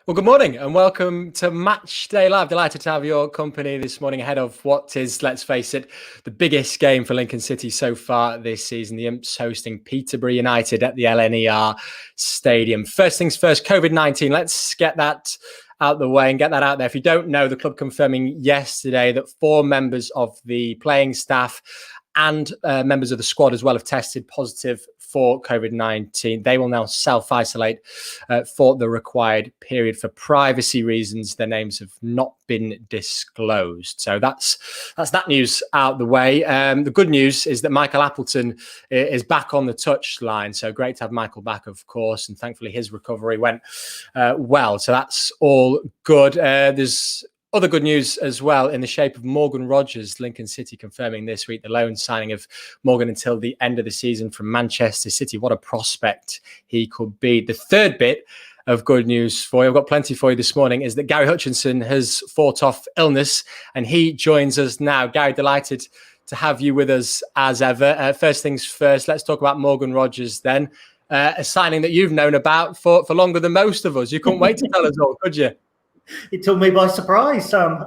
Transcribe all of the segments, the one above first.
Well, good morning and welcome to Matchday Live. Delighted to have your company this morning ahead of what is, let's face it, the biggest game for Lincoln City so far this season. The Imps hosting Peterborough United at the LNER Stadium. First things first, COVID-19. Let's get that out the way and get that out there. If you don't know, the club confirming yesterday that 4 members of the playing staff and members of the squad as well have tested positive for COVID-19. They will now self-isolate for the required period. For privacy reasons, their names have not been disclosed. So that's that news out the way. The good news is that Michael Appleton is back on the touchline. So great to have Michael back, of course, and thankfully his recovery went well. So that's all good. There's other good news as well in the shape of Morgan Rogers. Lincoln City confirming this week the loan signing of Morgan until the end of the season from Manchester City. What a prospect he could be. The third bit of good news for you, I've got plenty for you this morning, is that Gary Hutchinson has fought off illness and he joins us now. Gary, delighted to have you with us as ever. First things first, let's talk about Morgan Rogers then. A signing that you've known about for longer than most of us. You couldn't wait to tell us all, could you? It took me by surprise, Sam.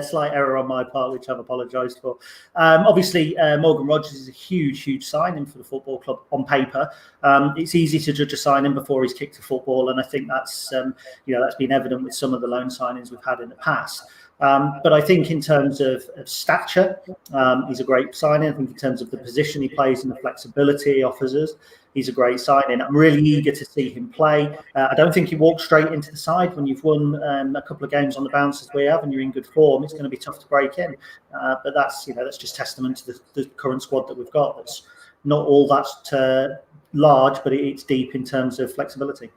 Slight error on my part, which I've apologised for. Obviously, Morgan Rogers is a huge signing for the football club on paper. It's easy to judge a signing before he's kicked a football, and I think that's that's been evident with some of the loan signings we've had in the past. But I think in terms of stature, he's a great signing. I think in terms of the position he plays and the flexibility he offers us, he's a great signing. I'm really eager to see him play. I don't think he walks straight into the side. When you've won a couple of games on the bounce as we have and you're in good form, it's going to be tough to break in. But that's just testament to the current squad that we've got. That's not all that large, but it's deep in terms of flexibility.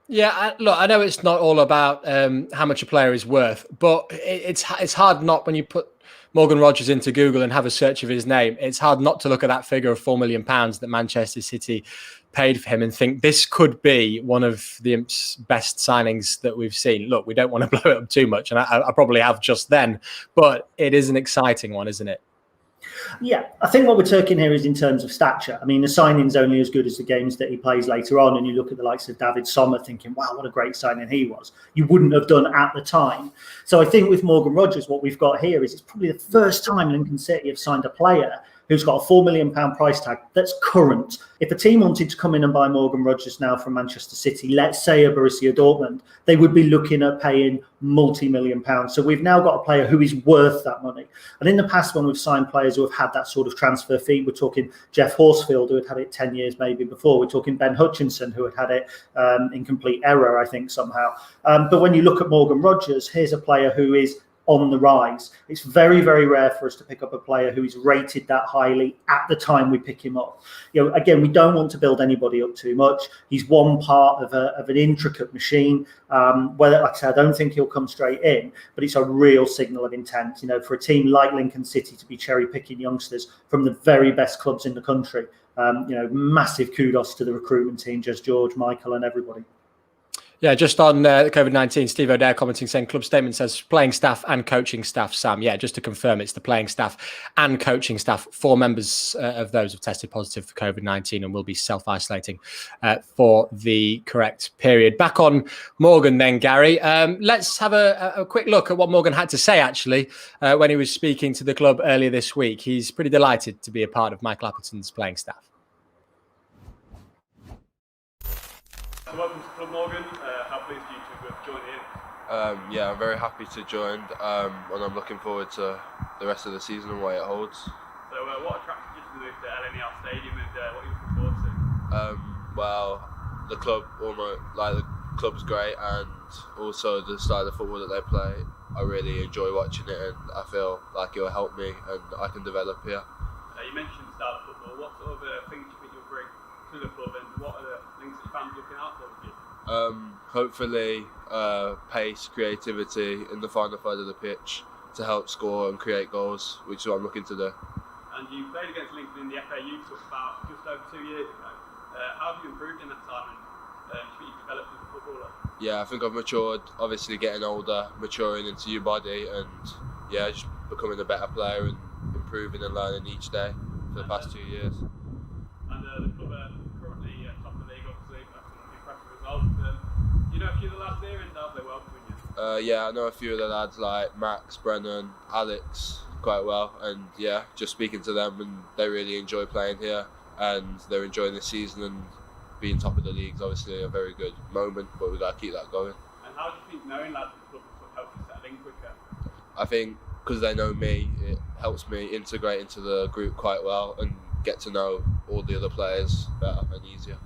Yeah, look, I know it's not all about how much a player is worth, but it's hard not, when you put Morgan Rogers into Google and have a search of his name, it's hard not to look at that figure of £4 million that Manchester City paid for him and think this could be one of the Imps' best signings that we've seen. Look, we don't want to blow it up too much, and I probably have just then, but it is an exciting one, isn't it? Yeah, I think what we're talking here is in terms of stature. I mean, the signing's only as good as the games that he plays later on. And you look at the likes of David Sommer thinking, wow, what a great signing he was. You wouldn't have done at the time. So I think with Morgan Rogers, what we've got here is it's probably the first time Lincoln City have signed a player who's got a £4 million price tag that's current. If a team wanted to come in and buy Morgan Rogers now from Manchester City, let's say a Borussia Dortmund, they would be looking at paying multi-million pounds. So we've now got a player who is worth that money. And in the past, when we've signed players who have had that sort of transfer fee, we're talking Jeff Horsfield, who had it 10 years maybe before. We're talking Ben Hutchinson, who had it in complete error, I think, somehow. But when you look at Morgan Rogers, here's a player who is on the rise. It's very rare for us to pick up a player who is rated that highly at the time we pick him up. Again, we don't want to build anybody up too much. He's one part of an intricate machine. Like I said, I don't think he'll come straight in, but it's a real signal of intent. For a team like Lincoln City to be cherry picking youngsters from the very best clubs in the country. Massive kudos to the recruitment team, Jez George, Michael, and everybody. Yeah, just on COVID-19, Steve O'Dare commenting, saying club statement says playing staff and coaching staff, Sam. Yeah, just to confirm, it's the playing staff and coaching staff. 4 members of those have tested positive for COVID-19 and will be self-isolating for the correct period. Back on Morgan then, Gary. Let's have a quick look at what Morgan had to say, actually, when he was speaking to the club earlier this week. He's pretty delighted to be a part of Michael Appleton's playing staff. Welcome to Club Morgan. How pleased are you to have joined in? I'm very happy to join, and I'm looking forward to the rest of the season and what it holds. So, what attracted you to move to LNER Stadium, and what are you looking forward to? The club's great, and also the style of football that they play. I really enjoy watching it, and I feel like it will help me, and I can develop here. You mentioned the style of football. What sort of things do you think you'll bring to the club, and what are the things that your fans looking out for with you? Hopefully pace, creativity in the final third of the pitch to help score and create goals, which is what I'm looking to do. And you played against Lincoln in the FA Youth Cup about just over 2 years ago. How have you improved in that time, and do you think you've developed as a footballer? Yeah, I think I've matured, obviously getting older, maturing into your body, and just becoming a better player and improving and learning each day for the past 2 years. And the club are currently top of the league, obviously, that's an impressive result. You know a few of the lads there, and Yeah, I know a few of the lads like Max, Brennan, Alex quite well, and yeah, just speaking to them, and they really enjoy playing here, and they're enjoying the season, and being top of the league is obviously a very good moment, but we've got to keep that going. And how do you think knowing lads at the club will help you settle in quicker? I think because they know me, it helps me integrate into the group quite well and get to know all the other players better and easier.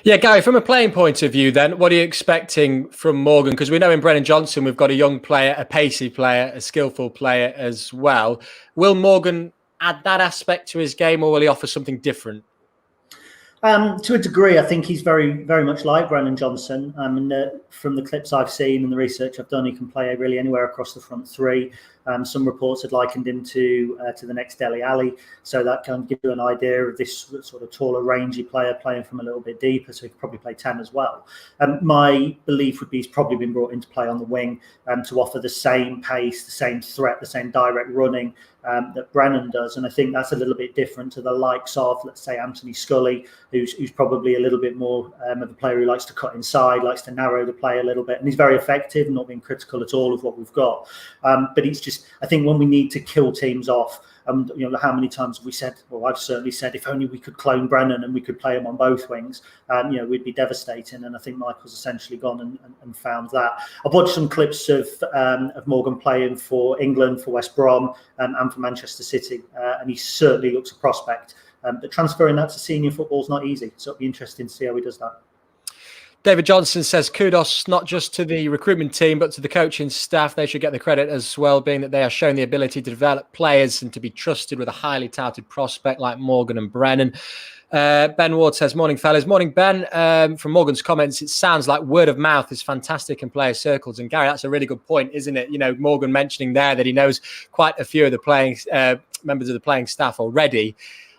Yeah, Gary, from a playing point of view then, what are you expecting from Morgan? Because we know in Brennan Johnson we've got a young player, a pacey player, a skillful player as well. Will Morgan add that aspect to his game, or will he offer something different? To a degree, I think he's very, very much like Brennan Johnson. And from the clips I've seen and the research I've done, he can play really anywhere across the front three. Some reports had likened him to the next Dele Alli, so that can give you an idea of this sort of taller, rangy player playing from a little bit deeper. So he could probably play 10 as well. My belief would be he's probably been brought into play on the wing to offer the same pace, the same threat, the same direct running that Brennan does, and I think that's a little bit different to the likes of, let's say, Anthony Scully, who's probably a little bit more of a player who likes to cut inside, likes to narrow the play a little bit, and he's very effective, not being critical at all of what we've got. But it's just, I think when we need to kill teams off, how many times have we said, well, I've certainly said, if only we could clone Brennan and we could play him on both wings, we'd be devastating. And I think Michael's essentially gone and found that. I've watched some clips of Morgan playing for England, for West Brom, and for Manchester City, and he certainly looks a prospect. But transferring that to senior football is not easy, so it'll be interesting to see how he does that. David Johnson says kudos not just to the recruitment team but to the coaching staff. They should get the credit as well, being that they are showing the ability to develop players and to be trusted with a highly touted prospect like Morgan and Brennan. Ben Ward says, morning fellas. Morning Ben. From Morgan's comments, it sounds like word of mouth is fantastic in player circles, and Gary, that's a really good point, isn't it? Morgan mentioning there that he knows quite a few of the playing members of the playing staff already.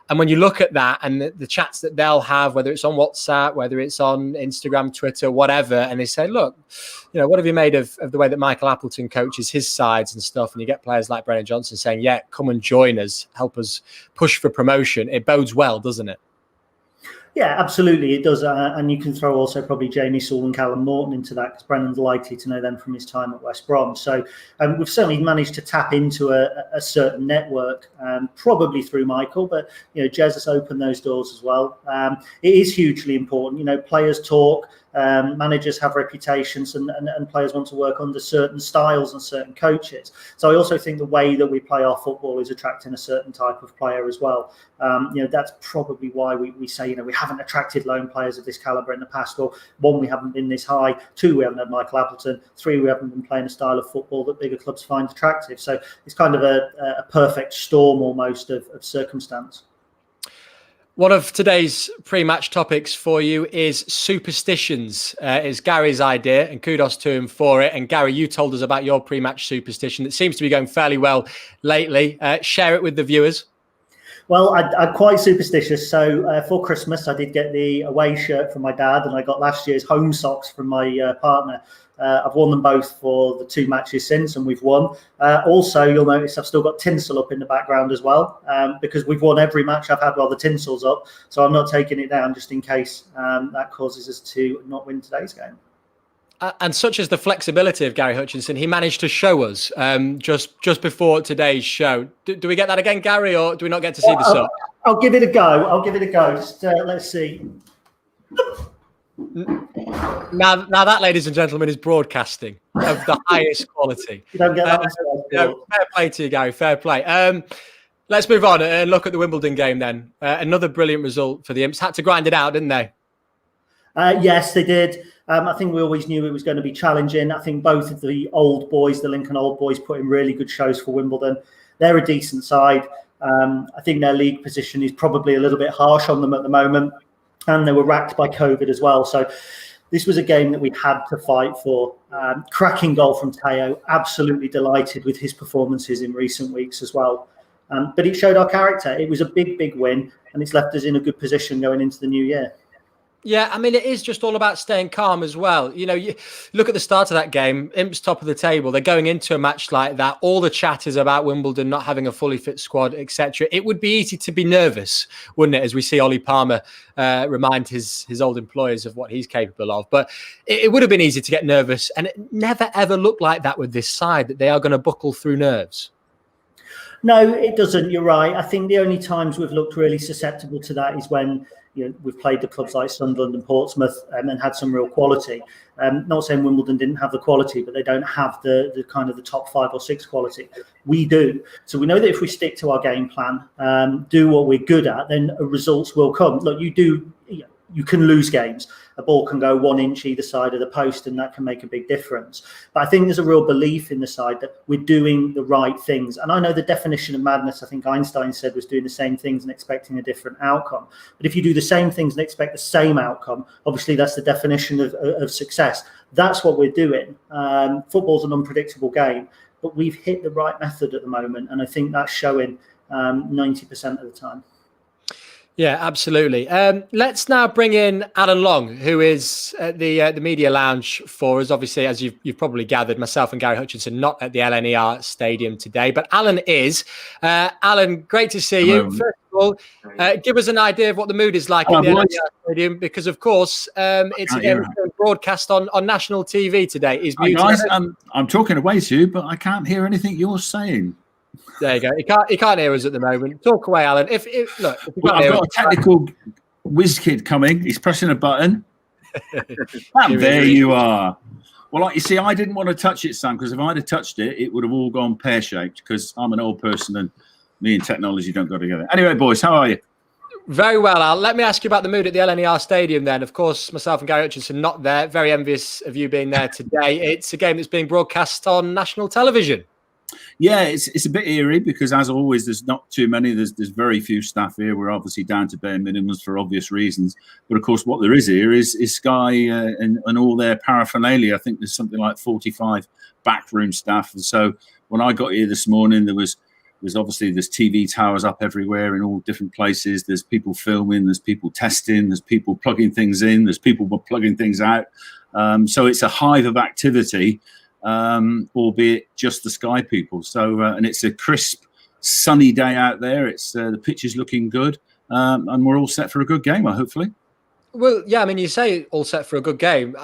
And when you look at that and the chats that they'll have, whether it's on WhatsApp, whether it's on Instagram, Twitter, whatever, and they say, look, what have you made of the way that Michael Appleton coaches his sides and stuff? And you get players like Brennan Johnson saying, yeah, come and join us, help us push for promotion. It bodes well, doesn't it? Yeah, absolutely, it does. And you can throw also probably Jamie Sewell and Callum Morton into that, because Brennan's likely to know them from his time at West Brom. So we've certainly managed to tap into a certain network, probably through Michael, but Jez has opened those doors as well. It is hugely important. Players talk, managers have reputations, and players want to work under certain styles and certain coaches. So I also think the way that we play our football is attracting a certain type of player as well. That's probably why we say, we haven't attracted loan players of this calibre in the past. Well, one, we haven't been this high. Two, we haven't had Michael Appleton. Three, we haven't been playing a style of football that bigger clubs find attractive. So it's kind of a perfect storm almost of circumstance. One of today's pre-match topics for you is superstitions. It's Gary's idea, and kudos to him for it. And Gary, you told us about your pre-match superstition that seems to be going fairly well lately. Share it with the viewers. Well, I'm quite superstitious. So for Christmas, I did get the away shirt from my dad, and I got last year's home socks from my partner. I've worn them both for the 2 matches since, and we've won. Also, you'll notice I've still got tinsel up in the background as well, because we've won every match I've had while the tinsel's up. So I'm not taking it down just in case that causes us to not win today's game. And such is the flexibility of Gary Hutchinson, he managed to show us just before today's show. Do we get that again, Gary, or do we not get to see the sock? I'll give it a go. Just let's see. Now that, ladies and gentlemen, is broadcasting of the highest quality. You don't get that. Fair play to you, Gary. Fair play. Let's move on and look at the Wimbledon game then. Another brilliant result for the Imps. Had to grind it out, didn't they? Yes, they did. I think we always knew it was going to be challenging. I think both of the old boys, the Lincoln old boys, put in really good shows for Wimbledon. They're a decent side. I think their league position is probably a little bit harsh on them at the moment. And they were racked by COVID as well. So this was a game that we had to fight for. Cracking goal from Teo. Absolutely delighted with his performances in recent weeks as well. But it showed our character. It was a big, big win. And it's left us in a good position going into the new year. Yeah, I mean, it is just all about staying calm as well. You know, you look at the start of that game, Imps top of the table. They're going into a match like that. All the chat is about Wimbledon not having a fully fit squad, etc. It would be easy to be nervous, wouldn't it? As we see Ollie Palmer remind his old employers of what he's capable of. But it would have been easy to get nervous. And it never, ever looked like that with this side, that they are going to buckle through nerves. No, it doesn't. You're right. I think the only times we've looked really susceptible to that is when we've played the clubs like Sunderland and Portsmouth and had some real quality. Not saying Wimbledon didn't have the quality, but they don't have the kind of the top 5 or 6 quality. We do. So we know that if we stick to our game plan, do what we're good at, then results will come. Look, you can lose games. A ball can go 1 inch either side of the post, and that can make a big difference. But I think there's a real belief in the side that we're doing the right things. And I know the definition of madness, I think Einstein said, was doing the same things and expecting a different outcome. But if you do the same things and expect the same outcome, obviously that's the definition of success. That's what we're doing. Football's an unpredictable game, but we've hit the right method at the moment. And I think that's showing 90% of the time. Yeah, absolutely. Let's now bring in Alan Long, who is at the media lounge for us. Obviously, as you've probably gathered, myself and Gary Hutchinson not at the LNER Stadium today, but Alan is. Alan, great to see you. First of all, give us an idea of what the mood is like at the LNER Stadium, because of course it's again broadcast on national TV today. Is Hi guys, I'm talking away to you, but I can't hear anything you're saying. There you go. He can't hear us at the moment. Talk away, Alan. If I've got a technical whiz kid coming. He's pressing a button. And there you are. Well, like you see, I didn't want to touch it, Sam, because if I'd have touched it, it would have all gone pear-shaped, because I'm an old person and me and technology don't go together. Anyway, boys, how are you? Very well, Al. Let me ask you about the mood at the LNER Stadium then. Of course, myself and Gary Hutchinson not there. Very envious of you being there today. It's a game that's being broadcast on national television. Yeah, it's a bit eerie because, as always, there's not too many. There's very few staff here. We're obviously down to bare minimums for obvious reasons. But of course, what there is here is Sky and all their paraphernalia. I think there's something like 45 backroom staff. And so when I got here this morning, there's TV towers up everywhere in all different places. There's people filming. There's people testing. There's people plugging things in. There's people plugging things out. So it's a hive of activity. Albeit just the Sky people. So and it's a crisp, sunny day out there. It's the pitch is looking good, and we're all set for a good game, hopefully. Well, yeah, I mean, you say all set for a good game.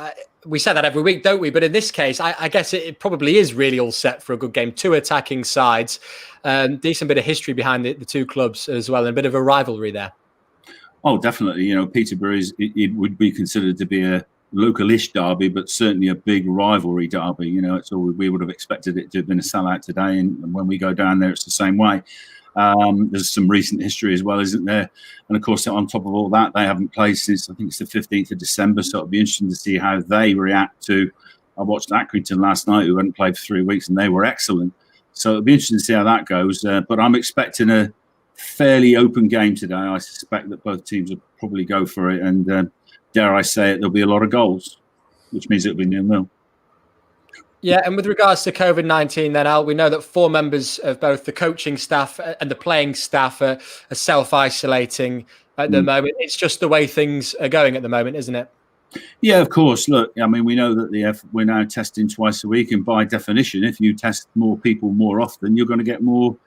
We say that every week, don't we? But in this case, I guess it probably is really all set for a good game. 2 attacking sides, decent bit of history behind the 2 clubs as well, and a bit of a rivalry there. Oh, definitely. Peterborough it would be considered to be a local-ish derby, but certainly a big rivalry derby. It's all we would have expected it to have been a sellout today, and when we go down there, it's the same way. There's some recent history as well, isn't there? And of course, on top of all that, they haven't played since I think it's the 15th of December. So it'll be interesting to see how they react to. I watched Accrington last night, who hadn't played for 3 weeks, and they were excellent. So it'll be interesting to see how that goes. But I'm expecting a fairly open game today. I suspect that both teams will probably go for it, and dare I say it, there'll be a lot of goals, which means it'll be 0-0. Yeah, and with regards to COVID-19 then, Al, we know that 4 members of both the coaching staff and the playing staff are self-isolating at the moment. It's just the way things are going at the moment, isn't it? Yeah, of course. Look, I mean, we know that we're now testing twice a week, and by definition, if you test more people more often, you're going to get more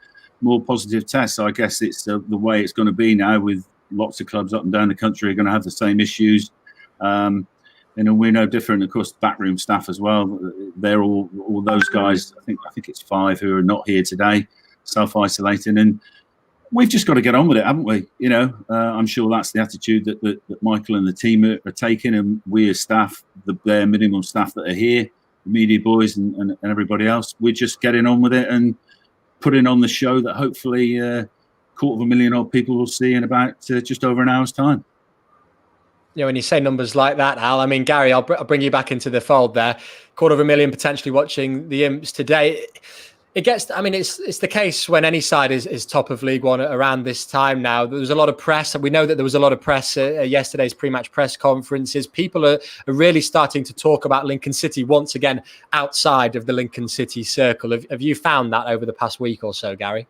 positive tests. So I guess it's the way it's going to be now, with lots of clubs up and down the country are going to have the same issues. We're no different. Of course, backroom staff as well. They're all those guys. I think it's 5 who are not here today, self-isolating, and we've just got to get on with it, haven't we? I'm sure that's the attitude that Michael and the team are taking, and we as staff, the bare minimum staff that are here, the media boys and everybody else, we're just getting on with it and putting on the show that hopefully 250,000 odd people will see in about just over an hour's time. When you say numbers like that, Al, I mean, Gary, I'll bring you back into the fold there. 250,000 potentially watching the Imps today. It gets, I mean, it's the case when any side is top of League One around this time now. There's a lot of press, and we know that there was a lot of press at yesterday's pre-match press conferences. People are really starting to talk about Lincoln City once again outside of the Lincoln City circle. Have you found that over the past week or so, Gary?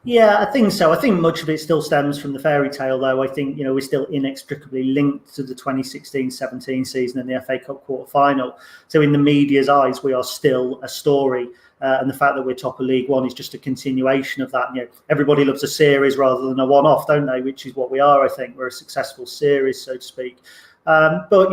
Yeah, I think so. I think much of it still stems from the fairy tale, though. I think, we're still inextricably linked to the 2016-17 season and the FA Cup quarter-final. So in the media's eyes, we are still a story. And the fact that we're top of League One is just a continuation of that. Everybody loves a series rather than a one-off, don't they? Which is what we are, I think. We're a successful series, so to speak. But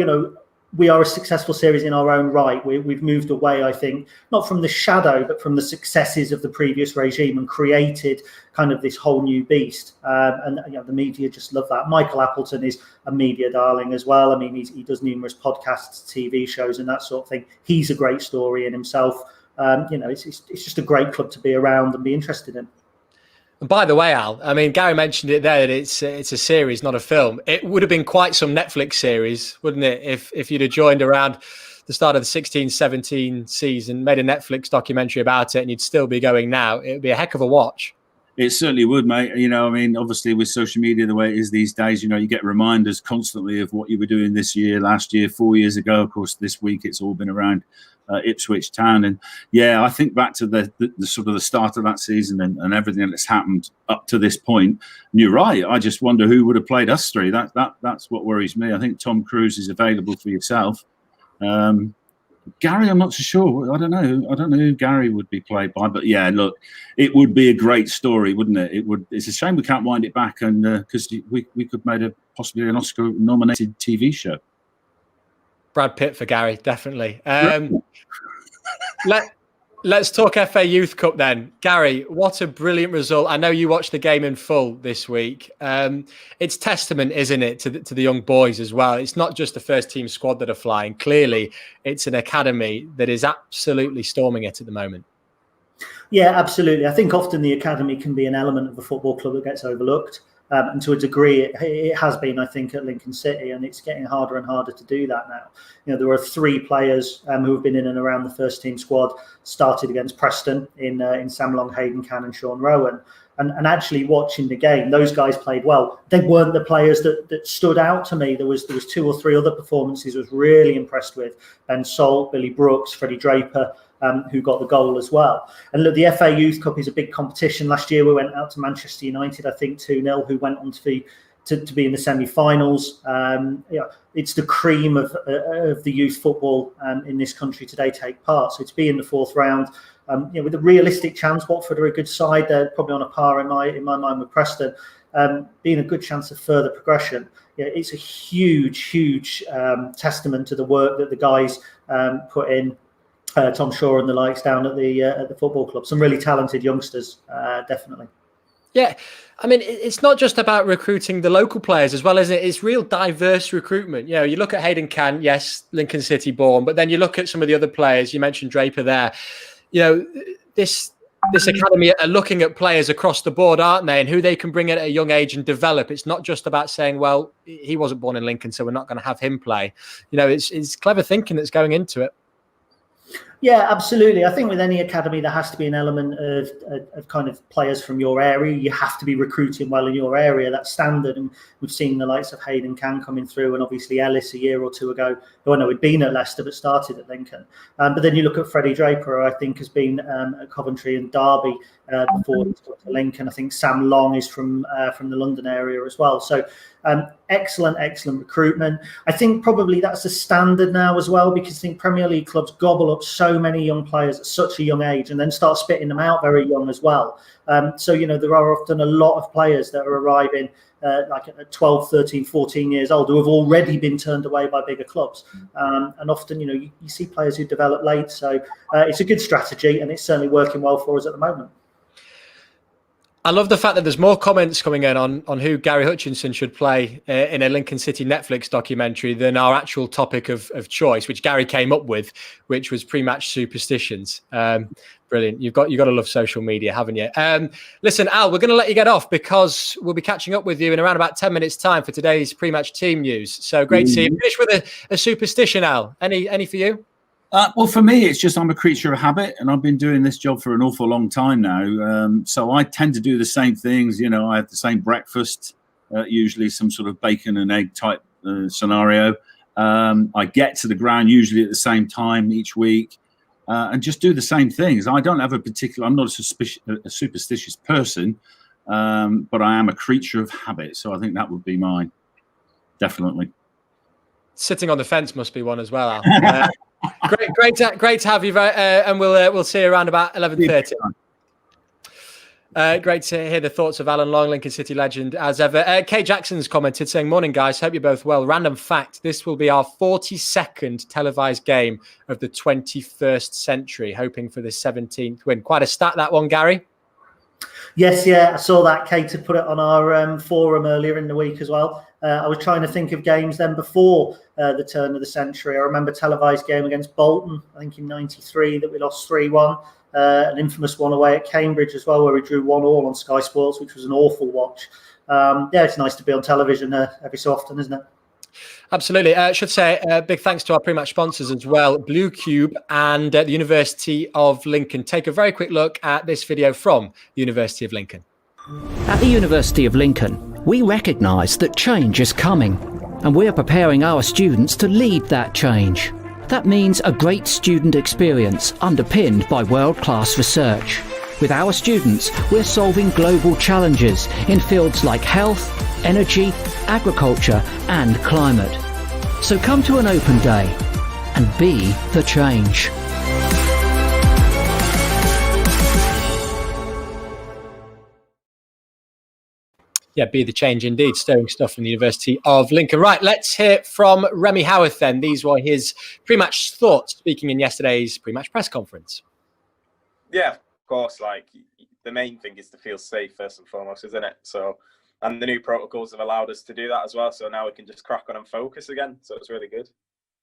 we are a successful series in our own right. We've moved away, I think, not from the shadow, but from the successes of the previous regime and created kind of this whole new beast. And the media just love that. Michael Appleton is a media darling as well. I mean, he does numerous podcasts, TV shows and that sort of thing. He's a great story in himself. It's just a great club to be around and be interested in. And by the way, Al, I mean, Gary mentioned it there that it's a series, not a film. It would have been quite some Netflix series, wouldn't it, if you'd have joined around the start of the 16-17 season, made a Netflix documentary about it, and you'd still be going now. It would be a heck of a watch. It certainly would, mate. I mean, obviously with social media the way it is these days, you get reminders constantly of what you were doing this year, last year, 4 years ago. Of course, this week it's all been around Ipswich Town. And yeah, I think back to the sort of the start of that season and everything that's happened up to this point. And you're right. I just wonder who would have played us three. That's what worries me. I think Tom Cruise is available for yourself. Gary, I'm not so sure. I don't know who Gary would be played by. But yeah, look, it would be a great story, wouldn't it? It would. It's a shame we can't wind it back, and because we could make possibly an Oscar-nominated TV show. Brad Pitt for Gary, definitely. Let's talk FA Youth Cup then. Gary, what a brilliant result. I know you watched the game in full this week. It's testament, isn't it, to the young boys as well. It's not just the first team squad that are flying. Clearly, it's an academy that is absolutely storming it at the moment. Yeah, absolutely. I think often the academy can be an element of the football club that gets overlooked. And to a degree, it has been, I think, at Lincoln City, and it's getting harder and harder to do that now. There are 3 players who have been in and around the first team squad, started against Preston in Sam Long, Hayden Cann and Sean Rowan. And actually watching the game, those guys played well. They weren't the players that stood out to me. There was 2 or 3 other performances I was really impressed with. Ben Salt, Billy Brooks, Freddie Draper, who got the goal as well. And look, the FA Youth Cup is a big competition. Last year we went out to Manchester United, I think 2-0, who went on to be in the semi-finals. It's the cream of the youth football in this country today take part. So to be in the 4th round, with a realistic chance, Watford are a good side. They're probably on a par in my mind with Preston, being a good chance of further progression. It's a huge testament to the work that the guys put in. Tom Shaw and the likes down at the football club. Some really talented youngsters, definitely. Yeah, I mean, it's not just about recruiting the local players as well, isn't it? It's real diverse recruitment. You look at Hayden Cann, yes, Lincoln City born, but then you look at some of the other players. You mentioned Draper there. This academy are looking at players across the board, aren't they? And who they can bring in at a young age and develop. It's not just about saying, well, he wasn't born in Lincoln, so we're not going to have him play. It's clever thinking that's going into it. Yeah, absolutely. I think with any academy, there has to be an element of kind of players from your area. You have to be recruiting well in your area. That's standard. And we've seen the likes of Hayden Cann coming through, and obviously Ellis a year or 2 ago, who I know had been at Leicester but started at Lincoln. But then you look at Freddie Draper, who I think has been at Coventry and Derby before he got to Lincoln. I think Sam Long is from the London area as well. So excellent recruitment. I think probably that's the standard now as well, because I think Premier League clubs gobble up so many young players at such a young age and then start spitting them out very young as well. So there are often a lot of players that are arriving like at 12, 13, 14 years old who have already been turned away by bigger clubs. And often, you see players who develop late. So it's a good strategy, and it's certainly working well for us at the moment. I love the fact that there's more comments coming in on who Gary Hutchinson should play in a Lincoln City Netflix documentary than our actual topic of choice, which Gary came up with, which was pre-match superstitions. Brilliant. You've got to love social media, haven't you? Listen, Al, we're going to let you get off because we'll be catching up with you in around about 10 minutes time for today's pre-match team news. So great to see you. Finish with a superstition, Al. Any for you? Well, for me, it's just I'm a creature of habit, and I've been doing this job for an awful long time now. So I tend to do the same things. I have the same breakfast, usually some sort of bacon and egg type scenario. I get to the ground usually at the same time each week and just do the same things. I don't have I'm not a superstitious person, but I am a creature of habit, so I think that would be mine, definitely. Sitting on the fence must be one as well, Al. Great to have you, and we'll see you around about 11:30. Great to hear the thoughts of Alan Long, Lincoln City legend, as ever. Kay Jackson's commented saying, "Morning, guys. Hope you're both well. Random fact, this will be our 42nd televised game of the 21st century, hoping for the 17th win." Quite a stat, that one, Gary. Yes, yeah, I saw that. Kate had put it on our forum earlier in the week as well. I was trying to think of games then before the turn of the century. I remember a televised game against Bolton, I think in '93, that we lost 3-1. An infamous one away at Cambridge as well, where we drew 1-1 on Sky Sports, which was an awful watch. Yeah, it's nice to be on television every so often, isn't it? Absolutely. I should say big thanks to our pre-match sponsors as well, Blue Cube and the University of Lincoln. Take a very quick look at this video from the University of Lincoln. At the University of Lincoln, we recognise that change is coming, and we're preparing our students to lead that change. That means a great student experience underpinned by world-class research. With our students, we're solving global challenges in fields like health, energy, agriculture and climate. So come to an open day and be the change. Yeah, be the change indeed. Stirring stuff from the University of Lincoln. Right, let's hear from Remy Howarth then. These were his pre-match thoughts, speaking in yesterday's pre-match press conference. Yeah, of course. Like, the main thing is to feel safe first and foremost, isn't it? So, and the new protocols have allowed us to do that as well. So now we can just crack on and focus again. So it's really good.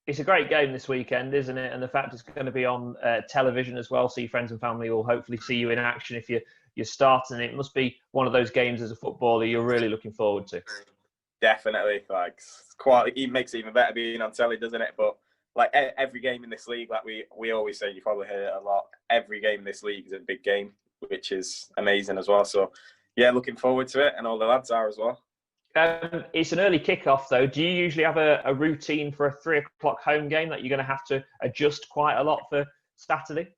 It's a great game this weekend, isn't it? And the fact it's going to be on television as well, so your friends and family will hopefully see you in action if you're starting. It must be one of those games as a footballer you're really looking forward to. Definitely. Like, it makes it even better being on telly, doesn't it? But like every game in this league, like we always say, you probably hear it a lot, every game in this league is a big game, which is amazing as well. So yeah, looking forward to it, and all the lads are as well. It's an early kickoff, though. Do you usually have a routine for a 3 o'clock home game that you're going to have to adjust quite a lot for Saturday?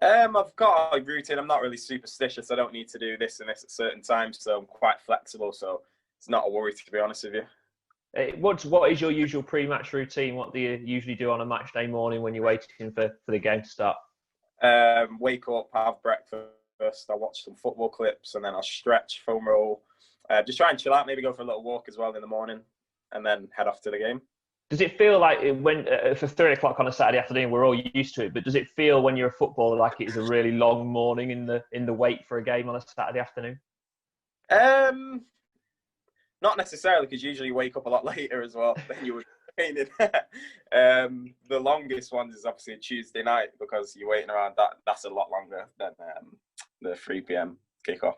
I've got a routine. I'm not really superstitious. I don't need to do this and this at certain times, so I'm quite flexible. So it's not a worry, to be honest with you. What is your usual pre-match routine? What do you usually do on a match day morning when you're waiting for the game to start? Wake up, have breakfast. I'll watch some football clips, and then I'll stretch, foam roll. Just try and chill out, maybe go for a little walk as well in the morning, and then head off to the game. Does it feel like when for 3 o'clock on a Saturday afternoon, we're all used to it, but does it feel when you're a footballer like it is a really long morning in the wait for a game on a Saturday afternoon? Not necessarily, because usually you wake up a lot later as well than you would be training. The longest one is obviously a Tuesday night, because you're waiting around. That's a lot longer than the 3 p.m. kickoff.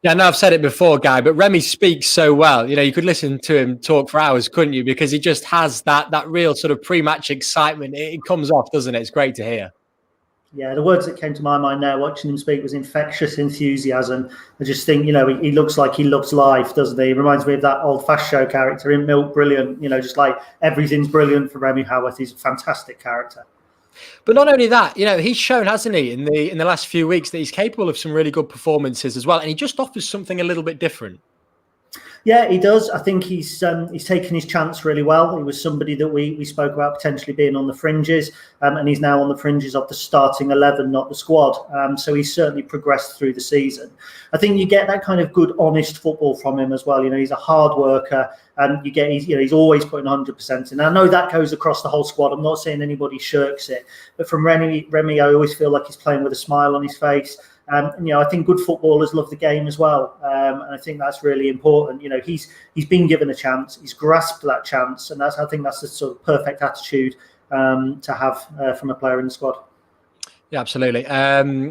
Yeah, I know I've said it before, Guy, but Remy speaks so well. You know, you could listen to him talk for hours, couldn't you? Because he just has that real sort of pre-match excitement. It comes off, doesn't it? It's great to hear. Yeah, the words that came to my mind now watching him speak was infectious enthusiasm. I just think, you know, he looks like he loves life, doesn't he? He reminds me of that old Fast Show character in Milk. Brilliant. You know, just like everything's brilliant for Remy Howarth. He's a fantastic character. But not only that, you know, he's shown, hasn't he, in the last few weeks, that he's capable of some really good performances as well. And he just offers something a little bit different. Yeah, he does. I think he's taken his chance really well. He was somebody that we spoke about potentially being on the fringes, and he's now on the fringes of the starting 11, not the squad. So he's certainly progressed through the season. I think you get that kind of good, honest football from him as well. You know, he's a hard worker, and he's always putting 100% in. I know that goes across the whole squad. I'm not saying anybody shirks it, but from Remy, I always feel like he's playing with a smile on his face. You know, I think good footballers love the game as well, and I think that's really important. You know, he's been given a chance, he's grasped that chance, and I think that's the sort of perfect attitude to have from a player in the squad. Yeah, absolutely.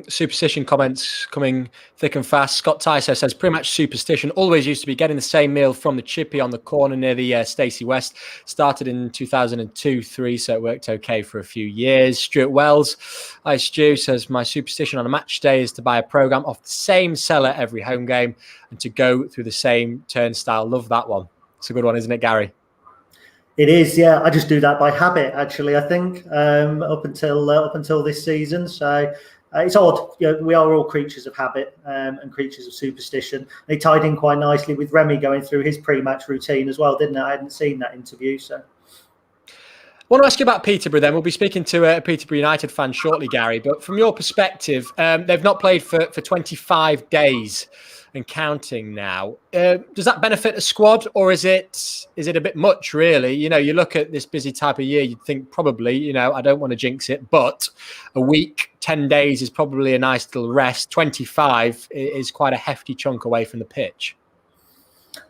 Superstition comments coming thick and fast. Scott Tyso says, pretty much superstition always used to be getting the same meal from the chippy on the corner near the Stacey West. Started in 2002-03, so it worked okay for a few years. Stuart Wells, hi Stu, says, my superstition on a match day is to buy a programme off the same seller every home game and to go through the same turnstile. Love that one. It's a good one, isn't it, Gary? It is, yeah. I just do that by habit, actually. I think up until this season. So It's odd. We are all creatures of habit and creatures of superstition. They tied in quite nicely with Remy going through his pre-match routine as well, didn't it? I hadn't seen that interview, so. I want to ask you about Peterborough then. We'll be speaking to a Peterborough United fan shortly, Gary. But from your perspective, they've not played for 25 days and counting now. Does that benefit a squad, or is it a bit much, really? You look at this busy type of year, you'd think probably, I don't want to jinx it, but a week, 10 days is probably a nice little rest. 25 is quite a hefty chunk away from the pitch.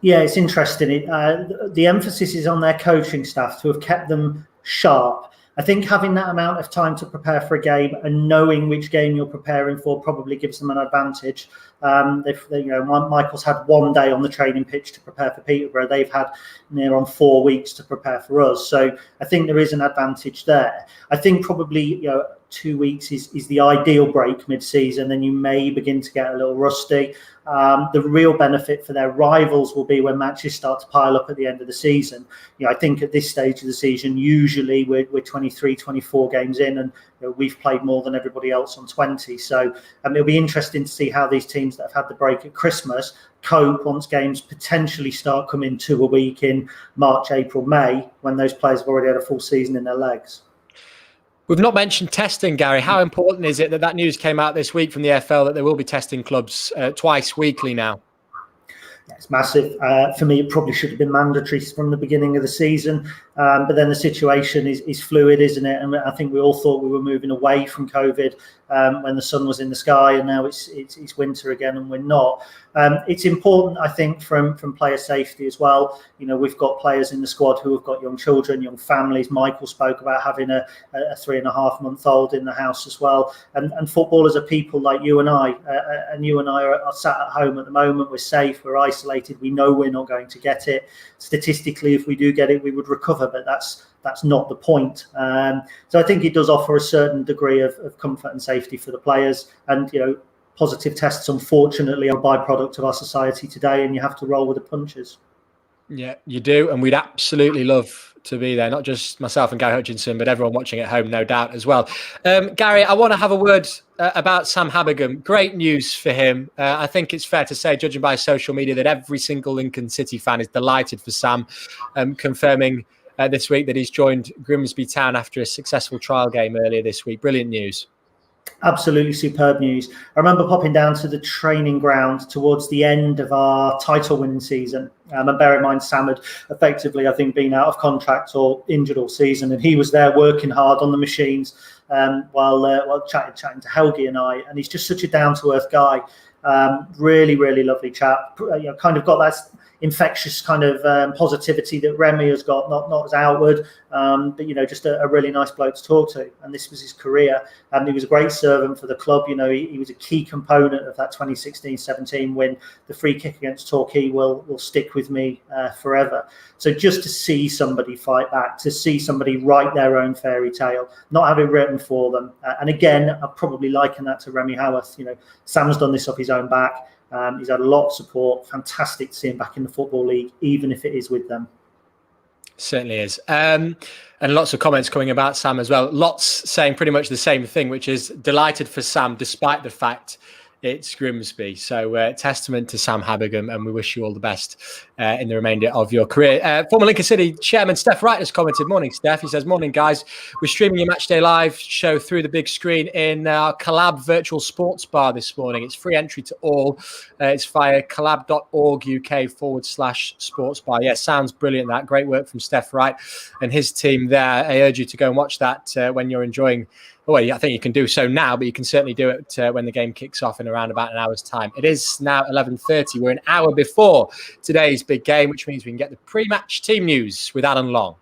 Yeah, it's interesting. The emphasis is on their coaching staff to have kept them sharp. I think having that amount of time to prepare for a game and knowing which game you're preparing for probably gives them an advantage. Michael's had 1 day on the training pitch to prepare for Peterborough. They've had near on 4 weeks to prepare for us. So I think there is an advantage there. I think probably 2 weeks is the ideal break mid-season. Then you may begin to get a little rusty. The real benefit for their rivals will be when matches start to pile up at the end of the season. I think at this stage of the season, usually we're 23, 24 games in, and we've played more than everybody else on 20. So it'll be interesting to see how these teams that have had the break at Christmas cope once games potentially start coming to a week in March, April, May, when those players have already had a full season in their legs. We've not mentioned testing, Gary. How important is it that news came out this week from the EFL that there will be testing clubs twice weekly now? Yeah, it's massive. For me, it probably should have been mandatory from the beginning of the season. But then the situation is fluid, isn't it? And I think we all thought we were moving away from COVID when the sun was in the sky, and now it's winter again, and we're not. It's important, I think, from player safety as well. We've got players in the squad who have got young children, young families. Michael spoke about having a 3.5-month-old in the house as well. And footballers are people like you and I. And you and I are sat at home at the moment. We're safe. We're isolated. We know we're not going to get it. Statistically, if we do get it, we would recover. But that's not the point. So I think it does offer a certain degree of comfort and safety for the players. And positive tests, unfortunately, are a byproduct of our society today, and you have to roll with the punches. Yeah, you do, and we'd absolutely love to be there. Not just myself and Gary Hutchinson, but everyone watching at home, no doubt, as well. Gary, I want to have a word about Sam Habigham. Great news for him. I think it's fair to say, judging by social media, that every single Lincoln City fan is delighted for Sam, confirming this week that he's joined Grimsby Town after a successful trial game earlier this week. Brilliant news. Absolutely superb news. I remember popping down to the training ground towards the end of our title winning season. And bear in mind, Sam had effectively, I think, been out of contract or injured all season. And he was there working hard on the machines while chatting to Helgi and I. And he's just such a down-to-earth guy. Really, really lovely chap. Kind of got that infectious kind of positivity that Remy has got, not as outward, but just a really nice bloke to talk to. And this was his career, and he was a great servant for the club. He was a key component of that 2016-17 win. The free kick against Torquay will stick with me forever. So just to see somebody fight back, to see somebody write their own fairy tale, not have it written for them, and again, I probably liken that to Remy Howarth. Sam's done this off his own back. He's had a lot of support. Fantastic to see him back in the Football League, even if it is with them. Certainly is. And lots of comments coming about Sam as well. Lots saying pretty much the same thing, which is delighted for Sam, despite the fact it's Grimsby. So testament to Sam Habigham, and we wish you all the best in the remainder of your career. Former Lincoln City chairman Steph Wright has commented. Morning, Steph. He says, morning, guys. We're streaming your Matchday Live show through the big screen in our Collab virtual sports bar this morning. It's free entry to all. It's via collab.org UK/sports bar. Yeah, sounds brilliant, that. Great work from Steph Wright and his team there. I urge you to go and watch that when you're enjoying. Well, I think you can do so now, but you can certainly do it when the game kicks off in around about an hour's time. It is now 11:30. We're an hour before today's big game, which means we can get the pre-match team news with Alan Long.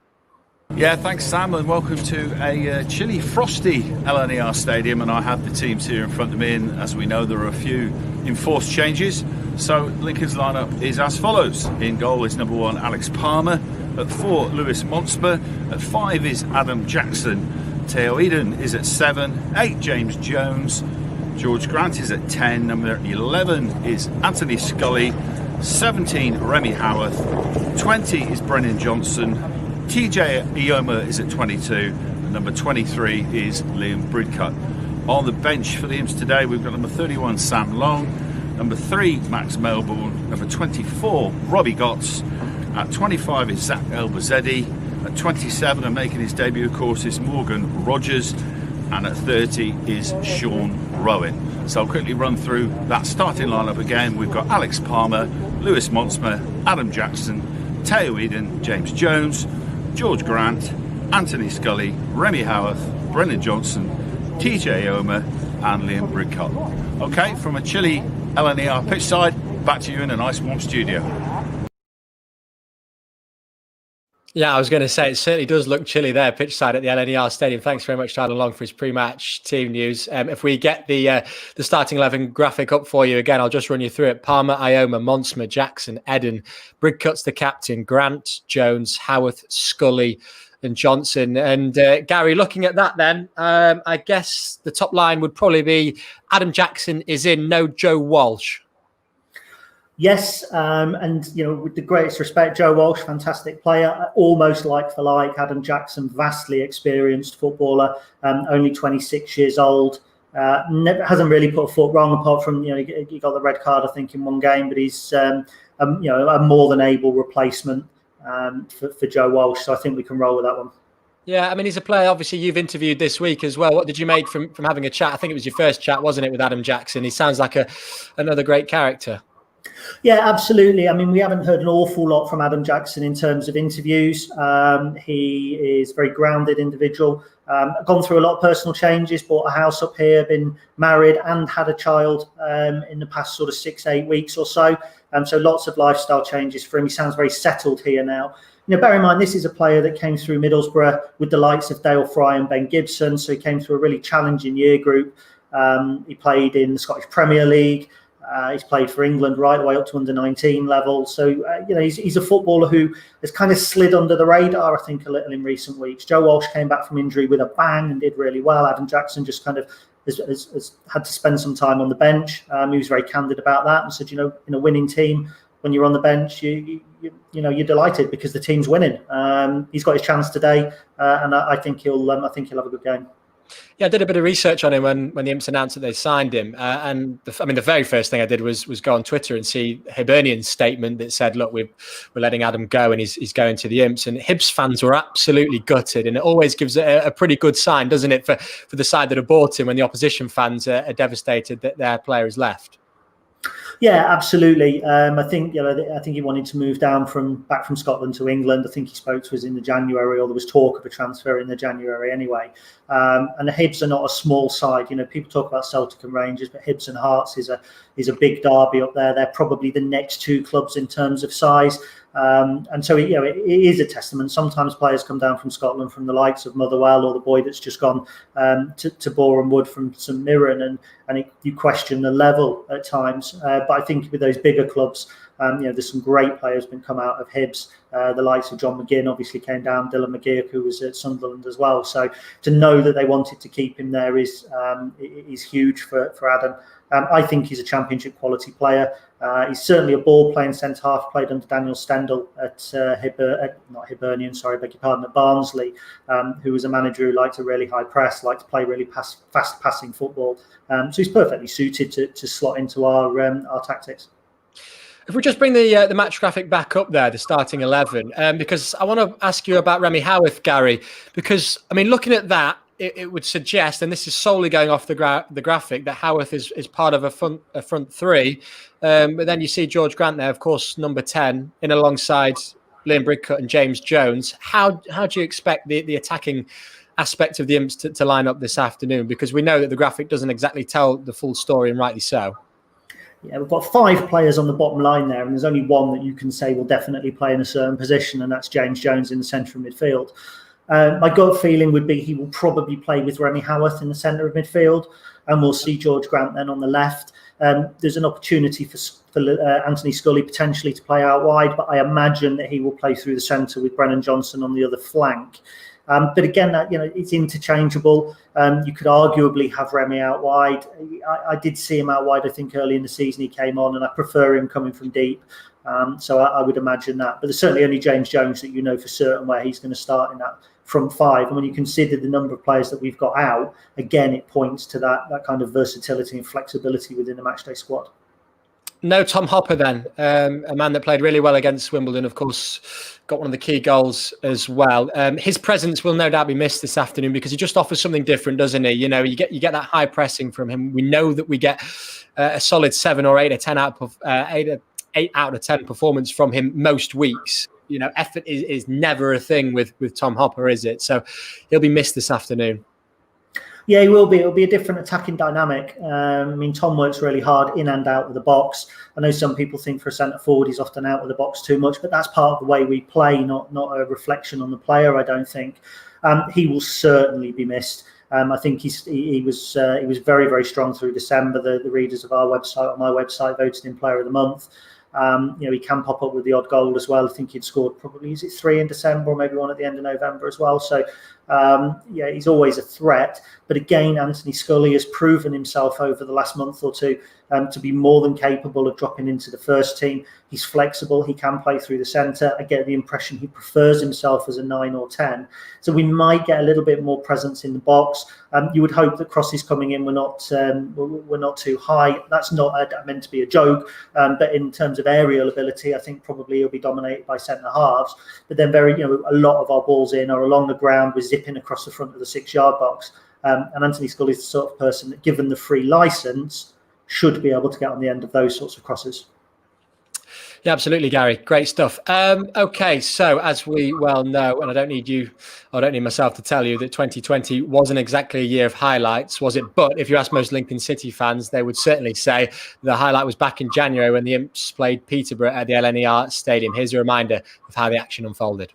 Yeah, thanks, Sam, and welcome to a chilly, frosty LNER Stadium. And I have the teams here in front of me, and as we know, there are a few enforced changes. So Lincoln's lineup is as follows. In goal is number 1, Alex Palmer. At 4, Lewis Monsper. At 5 is Adam Jackson. Theo Eden is at 7, 8 James Jones, George Grant is at 10, number 11 is Anthony Scully, 17 Remy Howarth, 20 is Brennan Johnson, TJ Ioma is at 22, and number 23 is Liam Bridcut. On the bench for the Imps today, we've got number 31, Sam Long, number 3, Max Melbourne, number 24, Robbie Gotts, at 25 is Zach Elbazedi, at 27 and making his debut, of course, is Morgan Rogers, and at 30 is Sean Rowan. So I'll quickly run through that starting lineup again. We've got Alex Palmer, Lewis Monsmer, Adam Jackson, Teo Eden, James Jones, George Grant, Anthony Scully, Remy Howarth, Brennan Johnson, TJ Omer and Liam Bridcutt. Okay, from a chilly LNER pitch side, back to you in a nice warm studio. Yeah, I was going to say, it certainly does look chilly there, pitch side at the LNER Stadium. Thanks very much, Tyler Long, for his pre-match team news. If we get the starting 11 graphic up for you again, I'll just run you through it. Palmer, Ioma, Monsmer, Jackson, Eden, Bridcutt's the captain, Grant, Jones, Howarth, Scully and Johnson. And Gary, looking at that then, I guess the top line would probably be Adam Jackson is in, no Joe Walsh. Yes, and with the greatest respect, Joe Walsh, fantastic player, almost like for like. Adam Jackson, vastly experienced footballer, only 26 years old. Hasn't really put a foot wrong, apart from he got the red card, I think, in one game. But he's a more than able replacement for Joe Walsh. So I think we can roll with that one. Yeah, I mean, he's a player, obviously, you've interviewed this week as well. What did you make from having a chat? I think it was your first chat, wasn't it, with Adam Jackson? He sounds like another great character. Yeah, absolutely. I mean, we haven't heard an awful lot from Adam Jackson in terms of interviews. He is a very grounded individual. Gone through a lot of personal changes, bought a house up here, been married and had a child in the past sort of 6-8 weeks or so. So lots of lifestyle changes for him. He sounds very settled here now. Bear in mind, this is a player that came through Middlesbrough with the likes of Dale Fry and Ben Gibson. So he came through a really challenging year group. He played in the Scottish Premier League. He's played for England right the way up to under 19 level. So, he's a footballer who has kind of slid under the radar, I think, a little in recent weeks. Joe Walsh came back from injury with a bang and did really well. Adam Jackson just kind of has had to spend some time on the bench. He was very candid about that and said, in a winning team, when you're on the bench, you're delighted because the team's winning. He's got his chance today, and I think he'll have a good game. Yeah, I did a bit of research on him when the Imps announced that they signed him. And the very first thing I did was go on Twitter and see Hibernian's statement that said, look, we're letting Adam go and he's going to the Imps. And Hibs fans were absolutely gutted. And it always gives a pretty good sign, doesn't it, for the side that have bought him when the opposition fans are devastated that their player has left. Yeah, absolutely. I think he wanted to move back from Scotland to England. I think he spoke to us in the January, or there was talk of a transfer in the January anyway. And the Hibs are not a small side. People talk about Celtic and Rangers, but Hibs and Hearts is a big derby up there. They're probably the next two clubs in terms of size. And so, it is a testament. Sometimes players come down from Scotland from the likes of Motherwell, or the boy that's just gone to Boreham Wood from St Mirren, and you question the level at times. But I think with those bigger clubs, there's some great players been come out of Hibs. The likes of John McGinn obviously came down, Dylan McGeoch, who was at Sunderland as well. So to know that they wanted to keep him there is huge for Adam. I think he's a championship quality player. He's certainly a ball-playing centre-half, played under Daniel Stendhal at Barnsley, who was a manager who liked a really high press, liked to play really fast-passing football. So he's perfectly suited to slot into our tactics. If we just bring the match graphic back up there, the starting 11, because I want to ask you about Remy Howarth, Gary, because, looking at that, it would suggest, and this is solely going off the graphic, that Howarth is part of a front three. But then you see George Grant there, of course, number 10, in alongside Liam Bridcutt and James Jones. How do you expect the attacking aspect of the Imps to line up this afternoon? Because we know that the graphic doesn't exactly tell the full story, and rightly so. Yeah, we've got 5 players on the bottom line there, and there's only one that you can say will definitely play in a certain position, and that's James Jones in the centre of midfield. My gut feeling would be he will probably play with Remy Howarth in the centre of midfield, and we'll see George Grant then on the left. There's an opportunity for Anthony Scully potentially to play out wide, but I imagine that he will play through the centre with Brennan Johnson on the other flank. But again, it's interchangeable. You could arguably have Remy out wide. I did see him out wide, I think, early in the season he came on, and I prefer him coming from deep. So I would imagine that. But there's certainly only James Jones that you know for certain where he's going to start in that front five. And when you consider the number of players that we've got out, again, it points to that kind of versatility and flexibility within the matchday squad. No Tom Hopper then, a man that played really well against Wimbledon, of course, got one of the key goals as well. His presence will no doubt be missed this afternoon because he just offers something different, doesn't he? You know, you get that high pressing from him. We know that we get a solid 7 or 8 or 10 out of 8 out of 10 performance from him most weeks. You know, effort is never a thing with Tom Hopper, is it? So he'll be missed this afternoon. Yeah, he will be. It'll be a different attacking dynamic. I mean, Tom works really hard in and out of the box. I know some people think for a centre forward he's often out of the box too much, but that's part of the way we play, not a reflection on the player, I don't think. He will certainly be missed. I think he was very, very strong through December. The readers of our website, on my website, voted him Player of the Month. You know, he can pop up with the odd goal as well. I think he'd scored probably, is it 3 in December or maybe 1 at the end of November as well. So, yeah, he's always a threat. But again, Anthony Scully has proven himself over the last month or two to be more than capable of dropping into the first team. He's flexible. He can play through the centre. I get the impression he prefers himself as a 9 or 10. So we might get a little bit more presence in the box. You would hope that crosses coming in were not too high. That's not meant to be a joke. But in terms of aerial ability, I think probably he'll be dominated by centre halves. But then a lot of our balls in are along the ground. We're zipping across the front of the 6-yard box. And Anthony Scully is the sort of person that, given the free licence, should be able to get on the end of those sorts of crosses. Yeah, absolutely, Gary. Great stuff. Okay, so as we well know, and I don't need myself to tell you that 2020 wasn't exactly a year of highlights, was it? But if you ask most Lincoln City fans, they would certainly say the highlight was back in January when the Imps played Peterborough at the LNER Stadium. Here's a reminder of how the action unfolded.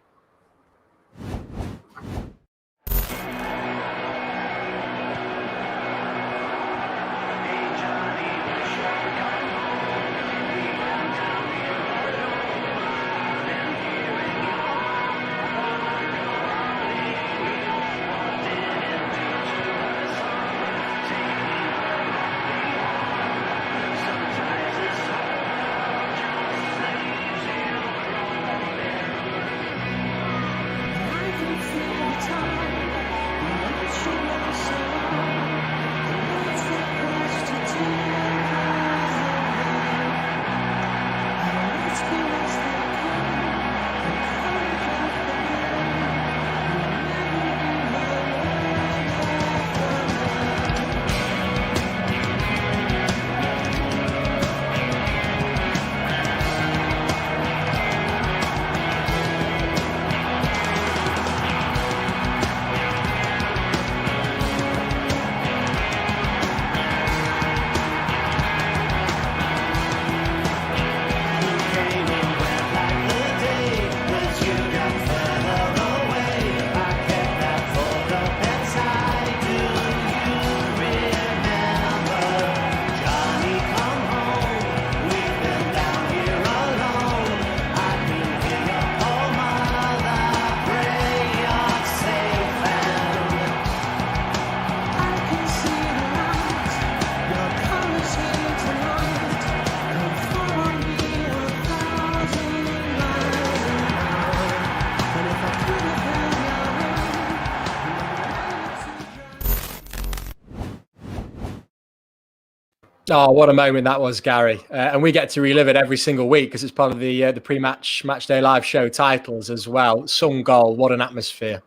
Oh, what a moment that was, Gary. And we get to relive it every single week because it's part of the pre-match Matchday live show titles as well. Some goal, what an atmosphere.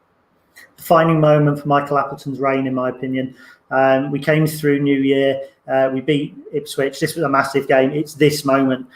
Defining moment for Michael Appleton's reign, in my opinion. We came through New Year. We beat Ipswich. This was a massive game. It's this moment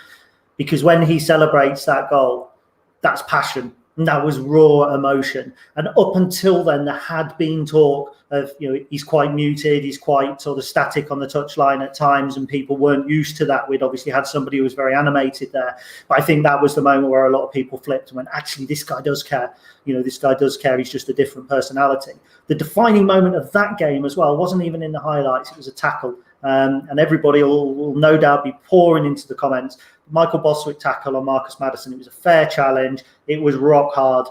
because when he celebrates that goal, that's passion. And that was raw emotion. And up until then, there had been talk of, he's quite muted, he's quite sort of static on the touchline at times, and people weren't used to that. We'd obviously had somebody who was very animated there. But I think that was the moment where a lot of people flipped and went, actually, this guy does care. This guy does care. He's just a different personality. The defining moment of that game as well wasn't even in the highlights. It was a tackle. And everybody will no doubt be pouring into the comments. Michael Boswick tackle on Marcus Maddison. It was a fair challenge. It was rock hard.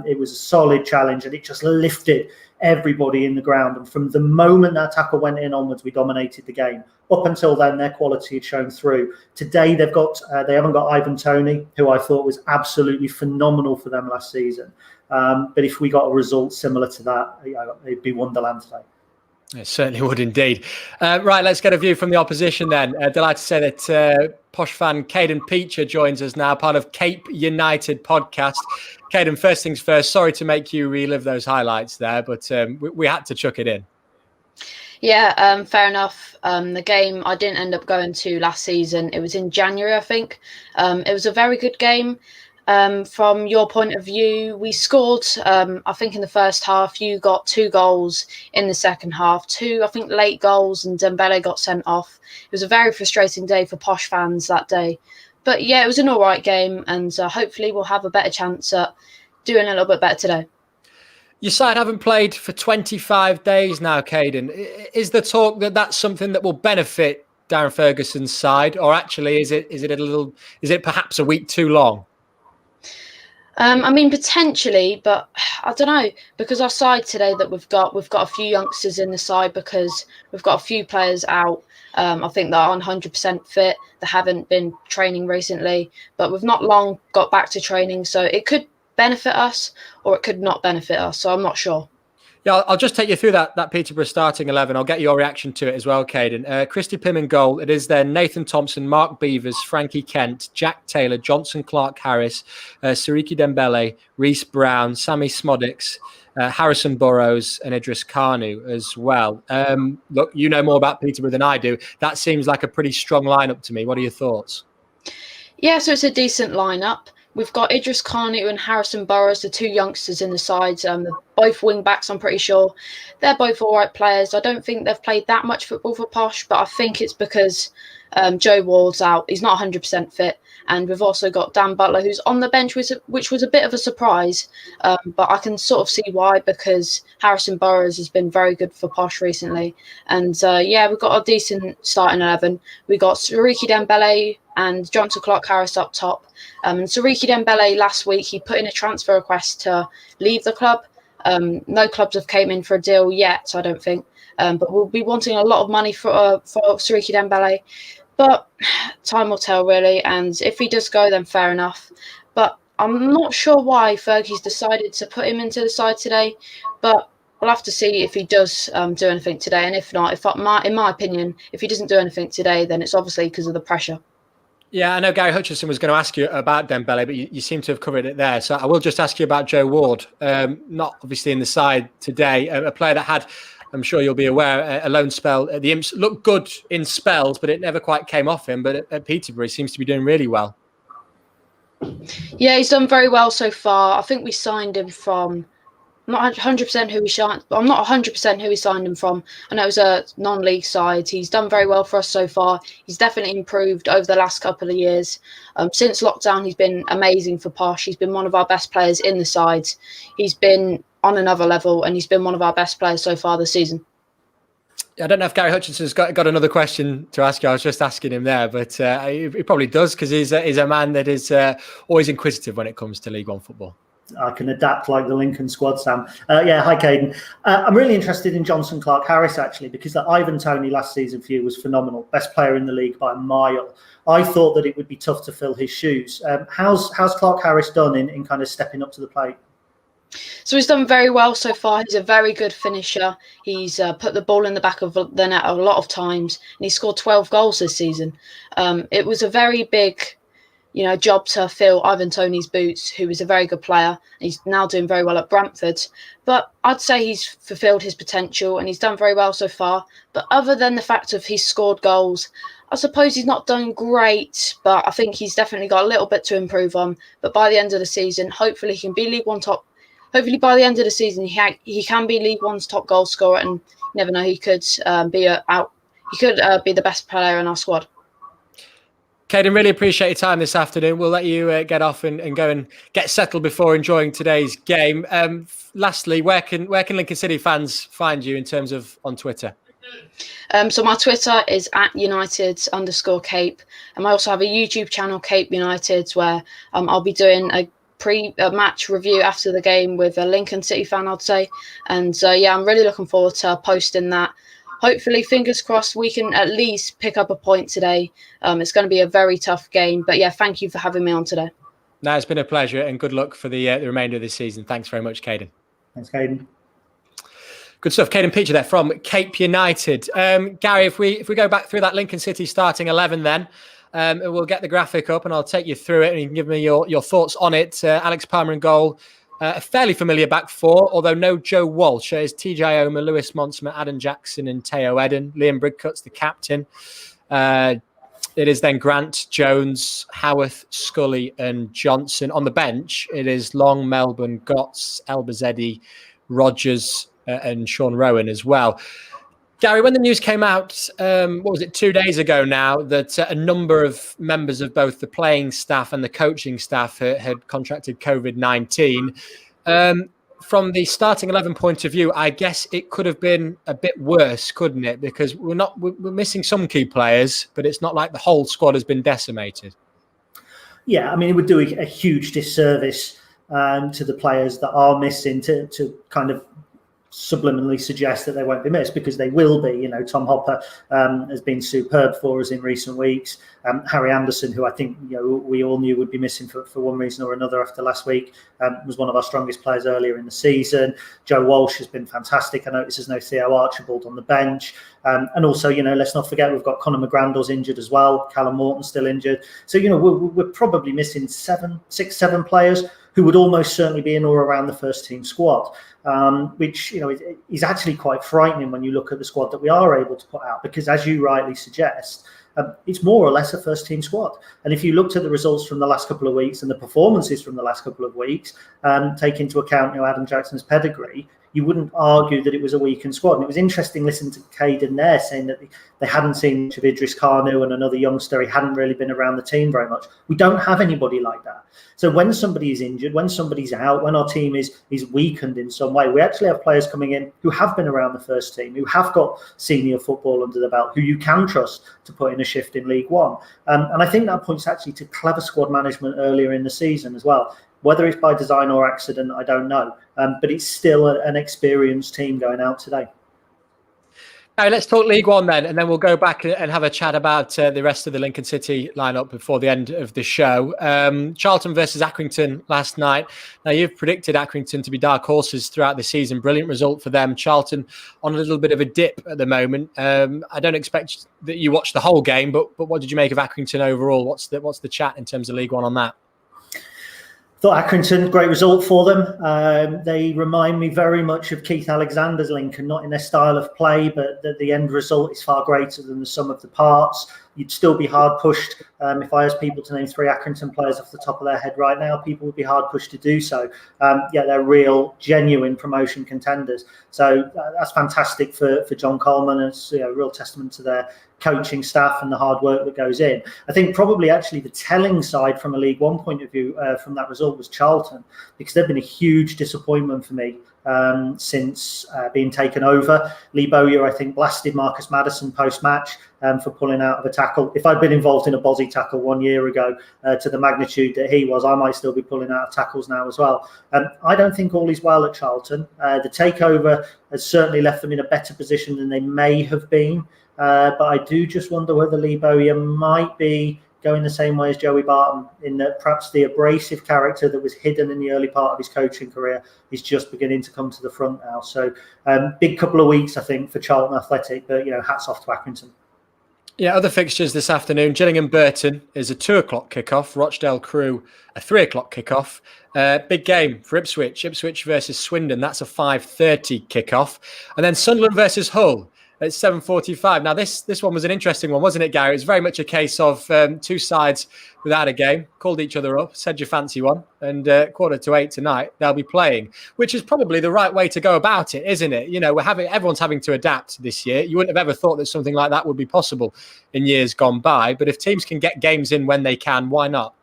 It was a solid challenge, and it just lifted everybody in the ground. And from the moment that tackle went in onwards, we dominated the game. Up until then, their quality had shown through. Today, they haven't got Ivan Toney, who I thought was absolutely phenomenal for them last season. But if we got a result similar to that, it'd be wonderland today. It certainly would indeed. Right, let's get a view from the opposition then. Delighted to say that Posh fan Caden Peacher joins us now, part of Cape United podcast. Caden, first things first, sorry to make you relive those highlights there, but we had to chuck it in. Yeah, fair enough. The game I didn't end up going to last season. It was in January, I think. It was a very good game. From your point of view, we scored, I think in the first half. You got 2 goals in the second half, 2, I think, late goals, and Dembele got sent off. It was a very frustrating day for Posh fans that day. But yeah, it was an all right game, and hopefully we'll have a better chance at doing a little bit better today. Your side haven't played for 25 days now, Caden. Is the talk that that's something that will benefit Darren Ferguson's side, or actually is it perhaps a week too long? I mean, potentially, but I don't know, because our side today that we've got a few youngsters in the side, because we've got a few players out. I think they're 100% fit. They haven't been training recently, but we've not long got back to training. So it could benefit us or it could not benefit us. So I'm not sure. Yeah, I'll just take you through that Peterborough starting 11. I'll get your reaction to it as well, Caden. Christy Pym in goal. It is then Nathan Thompson, Mark Beavers, Frankie Kent, Jack Taylor, Johnson Clark-Harris, Siriki Dembele, Reece Brown, Sammy Smodics, Harrison Burrows and Idris Kanu as well. Look, you know more about Peterborough than I do. That seems like a pretty strong lineup to me. What are your thoughts? Yeah, so it's a decent lineup. We've got Idris Kanu and Harrison Burrows, the 2 youngsters in the side. They're both wing backs, I'm pretty sure. They're both all right players. I don't think they've played that much football for Posh, but I think it's because Joe Ward's out. He's not 100% fit. And we've also got Dan Butler, who's on the bench, which was a bit of a surprise. But I can sort of see why, because Harrison Burrows has been very good for Posh recently. And yeah, we've got a decent starting 11. We've got Siriki Dembele and Johnson Clark-Harris up top. And Siriki Dembele last week, he put in a transfer request to leave the club. No clubs have came in for a deal yet, I don't think. But we'll be wanting a lot of money for Siriki Dembele. But time will tell, really. And if he does go, then fair enough. But I'm not sure why Fergie's decided to put him into the side today. But we'll have to see if he does do anything today. And if not, in my opinion, if he doesn't do anything today, then it's obviously because of the pressure. Yeah, I know Gary Hutchinson was going to ask you about Dembele, but you seem to have covered it there. So I will just ask you about Joe Ward. Not obviously in the side today, a player that had, I'm sure you'll be aware, a loan spell at the Imps. Looked good in spells, but it never quite came off him. But at Peterborough, he seems to be doing really well. Yeah, he's done very well so far. I think we signed him from, I'm not 100% who we signed. I'm not 100% who we signed him from. I know it was a non-league side. He's done very well for us so far. He's definitely improved over the last couple of years. Since lockdown, he's been amazing for Posh. He's been one of our best players in the side. He's been on another level, and he's been one of our best players so far this season. I don't know if Gary Hutchinson's got another question to ask you. I was just asking him there, but he probably does, because he's a man that is always inquisitive when it comes to League One football. I can adapt like the Lincoln squad, Sam. Yeah, hi, Caden. I'm really interested in Johnson Clark-Harris, actually, because that Ivan Toney last season for you was phenomenal. Best player in the league by a mile. I thought that it would be tough to fill his shoes. How's Clark-Harris done in kind of stepping up to the plate? So he's done very well so far. He's a very good finisher. He's put the ball in the back of the net a lot of times, and he scored 12 goals this season. It was a very big job to fill Ivan Toney's boots, who is a very good player. He's now doing very well at Brentford. But I'd say he's fulfilled his potential and he's done very well so far. But other than the fact of he's scored goals, I suppose he's not done great, but I think he's definitely got a little bit to improve on. But by the end of the season, hopefully he can be League One top. Hopefully by the end of the season, he can be League One's top goal scorer, and you never know, he could be the best player in our squad. Caden, really appreciate your time this afternoon. We'll let you get off and go and get settled before enjoying today's game. Lastly, where can Lincoln City fans find you in terms of on Twitter? So my Twitter is @United_Cape, and I also have a YouTube channel, Cape United, where I'll be doing a match review after the game with a Lincoln City fan, I'd say. And yeah, I'm really looking forward to posting that. Hopefully, fingers crossed, we can at least pick up a point today. It's going to be a very tough game. But yeah, thank you for having me on today. No, it's been a pleasure, and good luck for the remainder of this season. Thanks very much, Caden. Thanks, Caden. Good stuff. Caden Peacher there from Cape United. Gary, if we go back through that Lincoln City starting 11 then, we'll get the graphic up and I'll take you through it and you can give me your thoughts on it. Alex Palmer in goal. A fairly familiar back four, although no Joe Walsh. It's TJ Omer, Lewis Monsma, Adam Jackson and Teo Eden. Liam Bridcut's the captain. It is then Grant, Jones, Howarth, Scully and Johnson. On the bench, it is Long, Melbourne, Gotts, Elbazedi, Rogers and Sean Rowan as well. Gary, when the news came out, 2 days ago now, that a number of members of both the playing staff and the coaching staff had contracted COVID-19, from the starting 11 point of view, I guess it could have been a bit worse, couldn't it? Because we're missing some key players, but it's not like the whole squad has been decimated. Yeah, I mean, it would do a huge disservice to the players that are missing to kind of subliminally suggest that they won't be missed, because they will be. You know, Tom Hopper has been superb for us in recent weeks. Harry Anderson, who I think we all knew would be missing for one reason or another after last week, was one of our strongest players earlier in the season. Joe Walsh has been fantastic. I notice there's no Theo Archibald on the bench. And also, let's not forget we've got Conor McGrandle's injured as well. Callum Morton's still injured. So, we're probably missing 6, 7 players who would almost certainly be in or around the first team squad, which, is actually quite frightening when you look at the squad that we are able to put out, because as you rightly suggest, it's more or less a first team squad. And if you looked at the results from the last couple of weeks and the performances from the last couple of weeks, take into account, Adam Jackson's pedigree, you wouldn't argue that it was a weakened squad. And it was interesting listening to Caden there saying that they hadn't seen much of Idris Kanu and another youngster. He hadn't really been around the team very much. We don't have anybody like that. So when somebody is injured, when somebody's out, when our team is weakened in some way, we actually have players coming in who have been around the first team, who have got senior football under the belt, who you can trust to put in a shift in League One. And I think that points actually to clever squad management earlier in the season as well. Whether it's by design or accident, I don't know. But it's still an experienced team going out today. All right, let's talk League One then, and then we'll go back and have a chat about the rest of the Lincoln City lineup before the end of the show. Charlton versus Accrington last night. Now, you've predicted Accrington to be dark horses throughout the season. Brilliant result for them. Charlton on a little bit of a dip at the moment. I don't expect that you watched the whole game, but what did you make of Accrington overall? What's the chat in terms of League One on that? Thought Accrington, great result for them. They remind me very much of Keith Alexander's Lincoln, not in their style of play, but the end result is far greater than the sum of the parts. You'd still be hard pushed. If I asked people to name 3 Accrington players off the top of their head right now, people would be hard pushed to do so. They're real, genuine promotion contenders. So that's fantastic for John Coleman. It's a real testament to their coaching staff and the hard work that goes in. I think probably actually the telling side from a League One point of view from that result was Charlton, because they've been a huge disappointment for me since being taken over. Lee Bowyer, I think, blasted Marcus Maddison post-match for pulling out of a tackle. If I'd been involved in a Bozzy tackle 1 year ago to the magnitude that he was, I might still be pulling out of tackles now as well. I don't think all is well at Charlton. The takeover has certainly left them in a better position than they may have been. But I do just wonder whether Lee Bowyer might be going the same way as Joey Barton, in that perhaps the abrasive character that was hidden in the early part of his coaching career is just beginning to come to the front now. So big couple of weeks, I think, for Charlton Athletic, but hats off to Accrington. Yeah, other fixtures this afternoon. Gillingham Burton is a 2:00 kickoff. Rochdale Crewe a 3:00 kickoff. Big game for Ipswich. Ipswich versus Swindon. That's a 5:30 kickoff. And then Sunderland versus Hull at 7:45. Now, this one was an interesting one, wasn't it, Gary? It was very much a case of two sides without a game, called each other up, said you fancy one, and 7:45 tonight they'll be playing, which is probably the right way to go about it, isn't it? Everyone's having to adapt this year. You wouldn't have ever thought that something like that would be possible in years gone by, but if teams can get games in when they can, why not?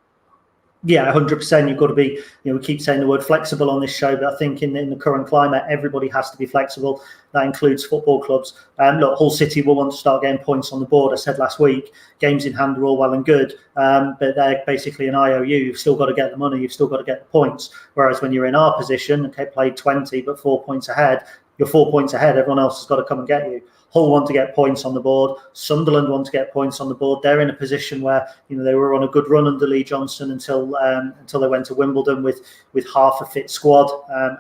Yeah, 100%. You've got to be, we keep saying the word flexible on this show, but I think in the current climate, everybody has to be flexible. That includes football clubs. Look, Hull City will want to start getting points on the board. I said last week, games in hand are all well and good, but they're basically an IOU. You've still got to get the money. You've still got to get the points. Whereas when you're in our position, okay, played 20, but 4 points ahead, you're 4 points ahead. Everyone else has got to come and get you. Hull want to get points on the board. Sunderland want to get points on the board. They're in a position where they were on a good run under Lee Johnson until they went to Wimbledon with half a fit squad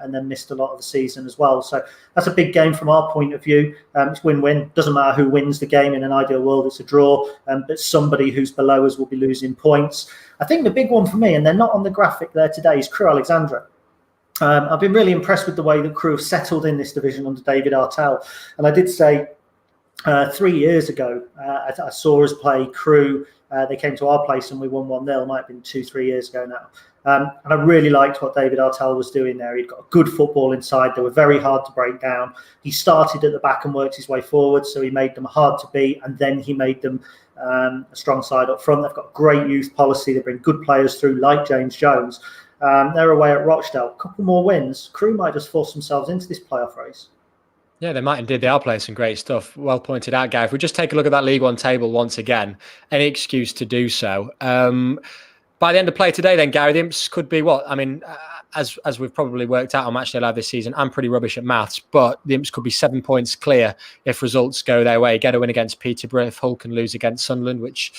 and then missed a lot of the season as well. So that's a big game from our point of view. It's win-win. Doesn't matter who wins the game. In an ideal world, it's a draw. But somebody who's below us will be losing points. I think the big one for me, and they're not on the graphic there today, is Crewe Alexandra. I've been really impressed with the way that Crewe have settled in this division under David Artell. And I did say 3 years ago, I saw us play Crewe. They came to our place and we won 1-0. Might have been 2-3 years ago now. And I really liked what David Artell was doing there. He'd got good football inside. They were very hard to break down. He started at the back and worked his way forward, so he made them hard to beat, and then he made them a strong side up front. They've got great youth policy. They bring good players through, like James Jones. They're away at Rochdale. A couple more wins. Crewe might just force themselves into this playoff race. Yeah, they might indeed. They are playing some great stuff. Well pointed out, Gary. If we just take a look at that League One table once again, any excuse to do so. By the end of play today, then, Gary, the Imps could be what? I mean, as we've probably worked out on Matchday Live this season, I'm pretty rubbish at maths, but the Imps could be 7 points clear if results go their way. Get a win against Peterborough, if Hull can lose against Sunderland, which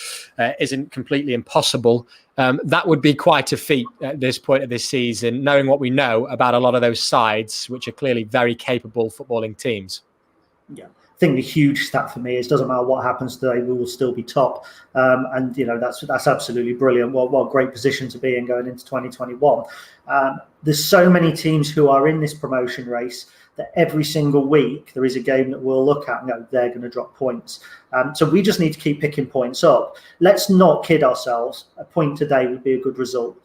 isn't completely impossible. That would be quite a feat at this point of this season, knowing what we know about a lot of those sides, which are clearly very capable footballing teams. Yeah. I think the huge stat for me is doesn't matter what happens today, we will still be top, and that's absolutely brilliant. What a great position to be in going into 2021. There's so many teams who are in this promotion race that every single week there is a game that we'll look at and go, they're going to drop points. So we just need to keep picking points up. Let's not kid ourselves. A point today would be a good result.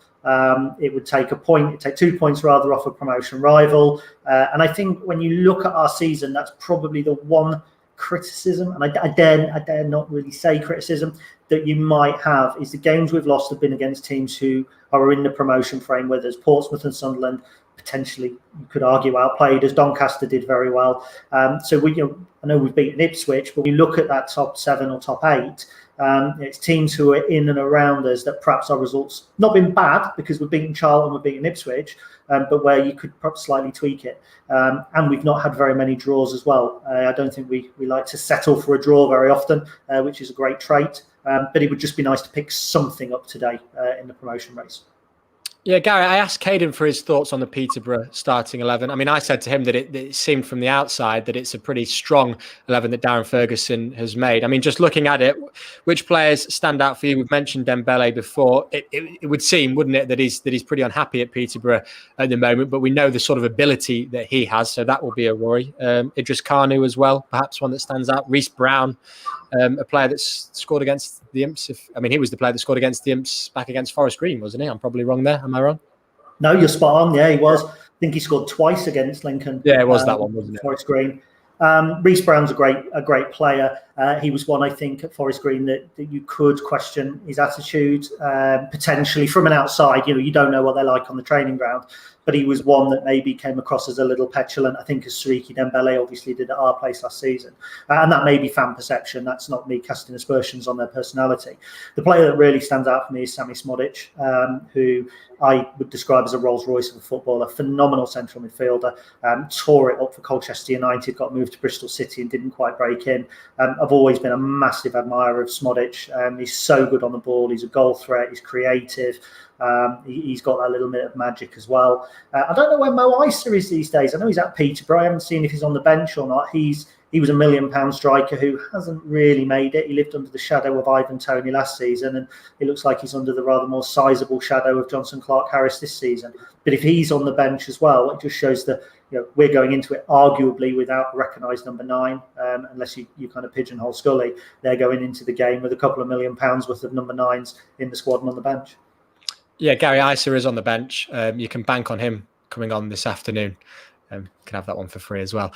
It would take a point, it'd take 2 points rather off a promotion rival. And I think when you look at our season, that's probably the one criticism, and I dare not really say criticism, that you might have, is the games we've lost have been against teams who are in the promotion frame, whether it's Portsmouth and Sunderland, potentially you could argue outplayed, as Doncaster did very well. So I know we've beaten Ipswich, but we look at that top 7 or top 8. It's teams who are in and around us that perhaps our results not been bad because we've beaten Charlton, we've beaten Ipswich, but where you could perhaps slightly tweak it. And we've not had very many draws as well. I don't think we like to settle for a draw very often, which is a great trait. But it would just be nice to pick something up today in the promotion race. Yeah, Gary, I asked Caden for his thoughts on the Peterborough starting 11. I mean, I said to him that it seemed from the outside that it's a pretty strong 11 that Darren Ferguson has made. I mean, just looking at it, which players stand out for you? We've mentioned Dembele before. It would seem, wouldn't it, that he's pretty unhappy at Peterborough at the moment, but we know the sort of ability that he has, so that will be a worry. Idris Kanu as well, perhaps one that stands out. Reece Brown, a player that's scored against the Imps. He was the player that scored against the Imps back against Forest Green, wasn't he? I'm probably wrong there. Am I wrong? No, you're spot on. Yeah, he was. I think he scored twice against Lincoln. Yeah, it was that one, wasn't it? Forest Green. Reece Brown's a great player. He was one, I think, at Forest Green that you could question his attitude potentially from an outside. You don't know what they're like on the training ground, but he was one that maybe came across as a little petulant. I think as Siriki Dembele obviously did at our place last season, and that may be fan perception. That's not me casting aspersions on their personality. The player that really stands out for me is Sami Smodic, who I would describe as a Rolls Royce of a footballer, phenomenal central midfielder, tore it up for Colchester United, got moved to Bristol City and didn't quite break in. I've always been a massive admirer of Smodic. He's so good on the ball. He's a goal threat. He's creative. He's got that little bit of magic as well. I don't know where Mo Isa is these days. I know he's at Peterborough. I haven't seen if he's on the bench or not. He was a £1 million striker who hasn't really made it. He lived under the shadow of Ivan Toney last season, and it looks like he's under the rather more sizable shadow of Johnson Clark-Harris this season. But if he's on the bench as well, it just shows that we're going into it arguably without a recognised number 9, unless you kind of pigeonhole Scully. They're going into the game with a couple of £1 million worth of number 9s in the squad and on the bench. Yeah, Gary Isa is on the bench. You can bank on him coming on this afternoon. Can have that one for free as well.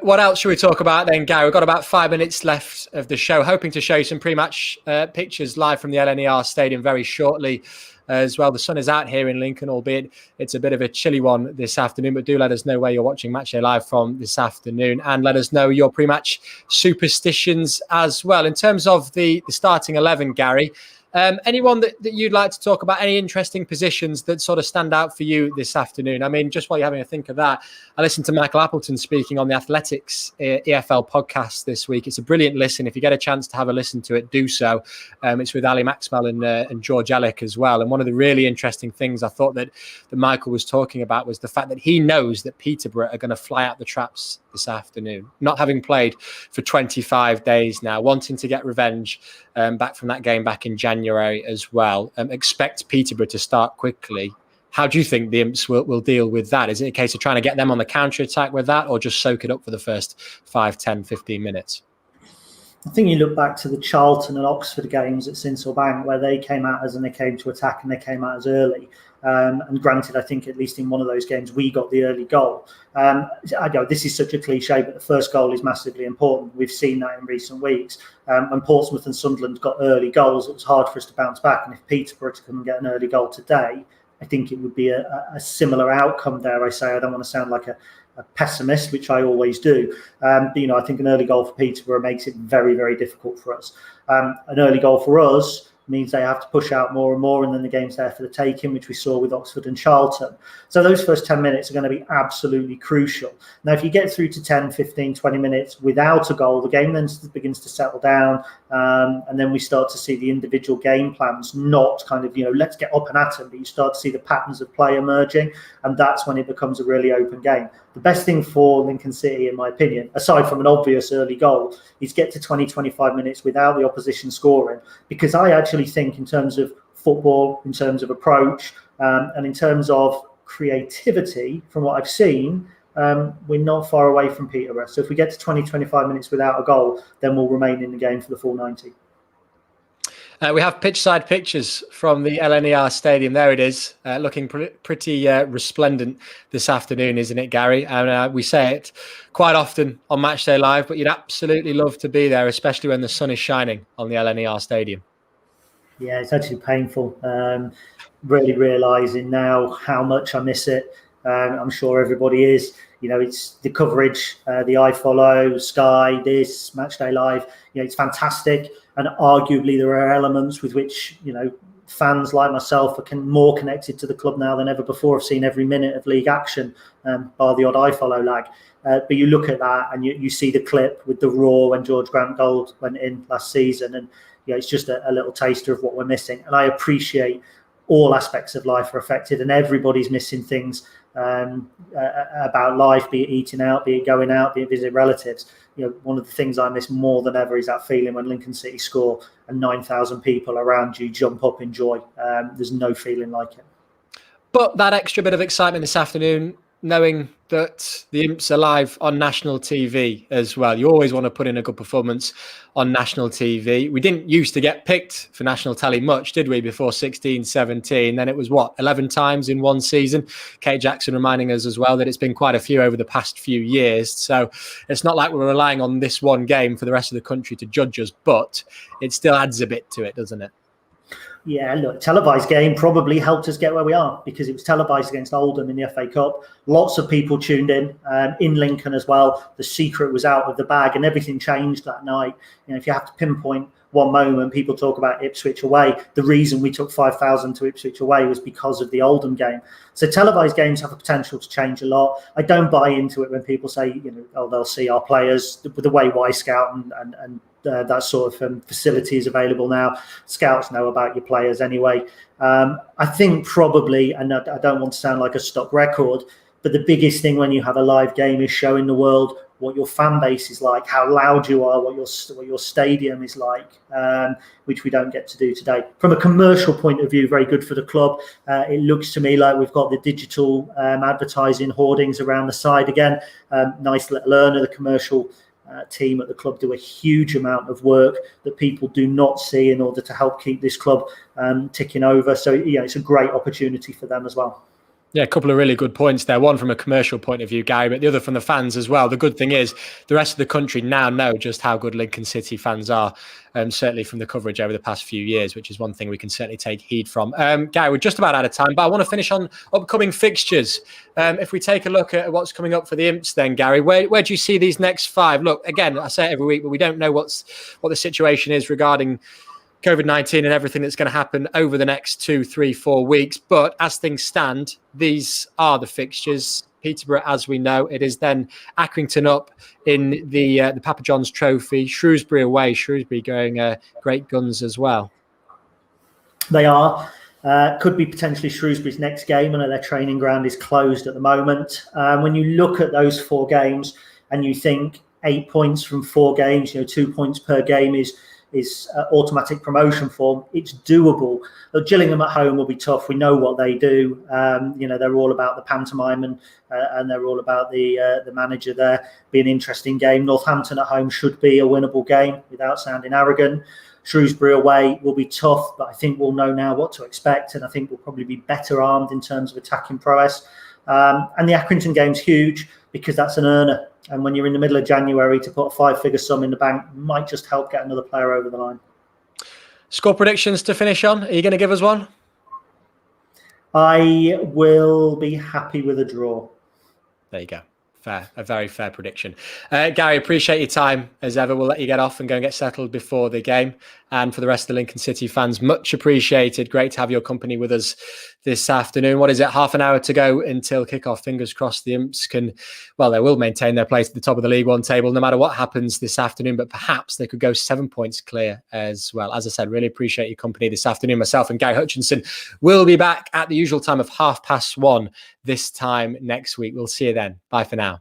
What else should we talk about then, Gary? We've got about 5 minutes left of the show. Hoping to show you some pre-match pictures live from the LNER Stadium very shortly as well. The sun is out here in Lincoln, albeit it's a bit of a chilly one this afternoon. But do let us know where you're watching Matchday live from this afternoon, and let us know your pre-match superstitions as well. In terms of the starting 11, Gary, anyone that you'd like to talk about, any interesting positions that sort of stand out for you this afternoon? I mean, just while you're having a think of that, I listened to Michael Appleton speaking on the Athletics EFL podcast this week. It's a brilliant listen. If you get a chance to have a listen to it, do so. It's with Ali Maxwell and George Ellick as well. And one of the really interesting things I thought that Michael was talking about was the fact that he knows that Peterborough are going to fly out the traps this afternoon, not having played for 25 days now, wanting to get revenge back from that game back in January as well. Expect Peterborough to start quickly. How do you think the Imps will deal with that? Is it a case of trying to get them on the counter-attack with that, or just soak it up for the first 5, 10, 15 minutes? I think you look back to the Charlton and Oxford games at Sincil Bank, where they came out as and they came to attack and they came out as early. And granted, I think at least in one of those games, we got the early goal. I know this is such a cliche, but the first goal is massively important. We've seen that in recent weeks. When Portsmouth and Sunderland got early goals, it was hard for us to bounce back. And if Peterborough couldn't get an early goal today, I think it would be a similar outcome there. I say I don't want to sound like a pessimist, which I always do. But, I think an early goal for Peterborough makes it very, very difficult for us. An early goal for us means they have to push out more and more, and then the game's there for the taking, which we saw with Oxford and Charlton. So those first 10 minutes are going to be absolutely crucial. Now, if you get through to 10, 15, 20 minutes without a goal, the game then begins to settle down, and then we start to see the individual game plans not kind of, let's get up and at them, but you start to see the patterns of play emerging, and that's when it becomes a really open game. The best thing for Lincoln City, in my opinion, aside from an obvious early goal, is get to 20, 25 minutes without the opposition scoring, because I actually think in terms of football, in terms of approach, and in terms of creativity, from what I've seen, we're not far away from Peterborough. So if we get to 20, 25 minutes without a goal, then we'll remain in the game for the full 90. We have pitch-side pictures from the LNER Stadium. There it is, looking pretty resplendent this afternoon, isn't it, Gary? And we say it quite often on Matchday Live, but you'd absolutely love to be there, especially when the sun is shining on the LNER Stadium. Yeah, it's actually painful. Really realising now how much I miss it. I'm sure everybody is. It's the coverage, the iFollow, Sky, this, Matchday Live. It's fantastic. And arguably there are elements with which, fans like myself are more connected to the club now than ever before. I've seen every minute of league action, bar the odd iFollow lag. But you look at that and you see the clip with the Raw when George Grant Gold went in last season. And it's just a little taster of what we're missing. And I appreciate all aspects of life are affected, and everybody's missing things about life, be it eating out, be it going out, be it visiting relatives. One of the things I miss more than ever is that feeling when Lincoln City score and 9,000 people around you jump up in joy. There's no feeling like it. But that extra bit of excitement this afternoon, knowing that the Imps are live on national TV as well. You always want to put in a good performance on national TV. We didn't used to get picked for national telly much, did we, before 16, 17? Then it was, 11 times in one season? Kate Jackson reminding us as well that it's been quite a few over the past few years. So it's not like we're relying on this one game for the rest of the country to judge us, but it still adds a bit to it, doesn't it? Yeah, look, televised game probably helped us get where we are because it was televised against Oldham in the FA Cup. Lots of people tuned in Lincoln as well. The secret was out of the bag and everything changed that night. If you have to pinpoint one moment, people talk about Ipswich away. The reason we took 5,000 to Ipswich away was because of the Oldham game. So televised games have a potential to change a lot. I don't buy into it when people say, they'll see our players, the way Y-Scout and that sort of facility is available now. Scouts know about your players anyway. I think probably, and I don't want to sound like a stock record, but the biggest thing when you have a live game is showing the world what your fan base is like, how loud you are, what your stadium is like, which we don't get to do today. From a commercial point of view, very good for the club. It looks to me like we've got the digital advertising hoardings around the side again. Nice little earner. The commercial team at the club do a huge amount of work that people do not see in order to help keep this club ticking over. So, it's a great opportunity for them as well. Yeah, a couple of really good points there. One from a commercial point of view, Gary, but the other from the fans as well. The good thing is the rest of the country now know just how good Lincoln City fans are, certainly from the coverage over the past few years, which is one thing we can certainly take heed from. Gary, we're just about out of time, but I want to finish on upcoming fixtures. If we take a look at what's coming up for the Imps then, Gary, where do you see these next 5? Look, again, I say it every week, but we don't know what the situation is regarding COVID-19 and everything that's going to happen over the next 2, 3, 4 weeks. But as things stand, these are the fixtures. Peterborough, as we know, it is then Accrington up in the Papa John's Trophy, Shrewsbury away, Shrewsbury going great guns as well. They are. Could be potentially Shrewsbury's next game. I know their training ground is closed at the moment. When you look at those 4 games and you think 8 points from 4 games, 2 points per game is automatic promotion form, it's doable. Gillingham at home will be tough. We know what they do. They're all about the pantomime and they're all about the manager there. Be an interesting game. Northampton at home should be a winnable game without sounding arrogant. Shrewsbury away will be tough, but I think we'll know now what to expect, and I think we'll probably be better armed in terms of attacking prowess. And the Accrington game's huge because that's an earner. And when you're in the middle of January, to put a 5-figure sum in the bank might just help get another player over the line. Score predictions to finish on. Are you going to give us one? I will be happy with a draw. There you go. Fair, a very fair prediction. Gary, appreciate your time as ever. We'll let you get off and go and get settled before the game. And for the rest of the Lincoln City fans, much appreciated. Great to have your company with us this afternoon. What is it? Half an hour to go until kickoff. Fingers crossed the Imps they will maintain their place at the top of the League One table no matter what happens this afternoon, but perhaps they could go 7 points clear as well. As I said, really appreciate your company this afternoon. Myself and Gary Hutchinson will be back at the usual time of 1:30 this time next week. We'll see you then. Bye for now.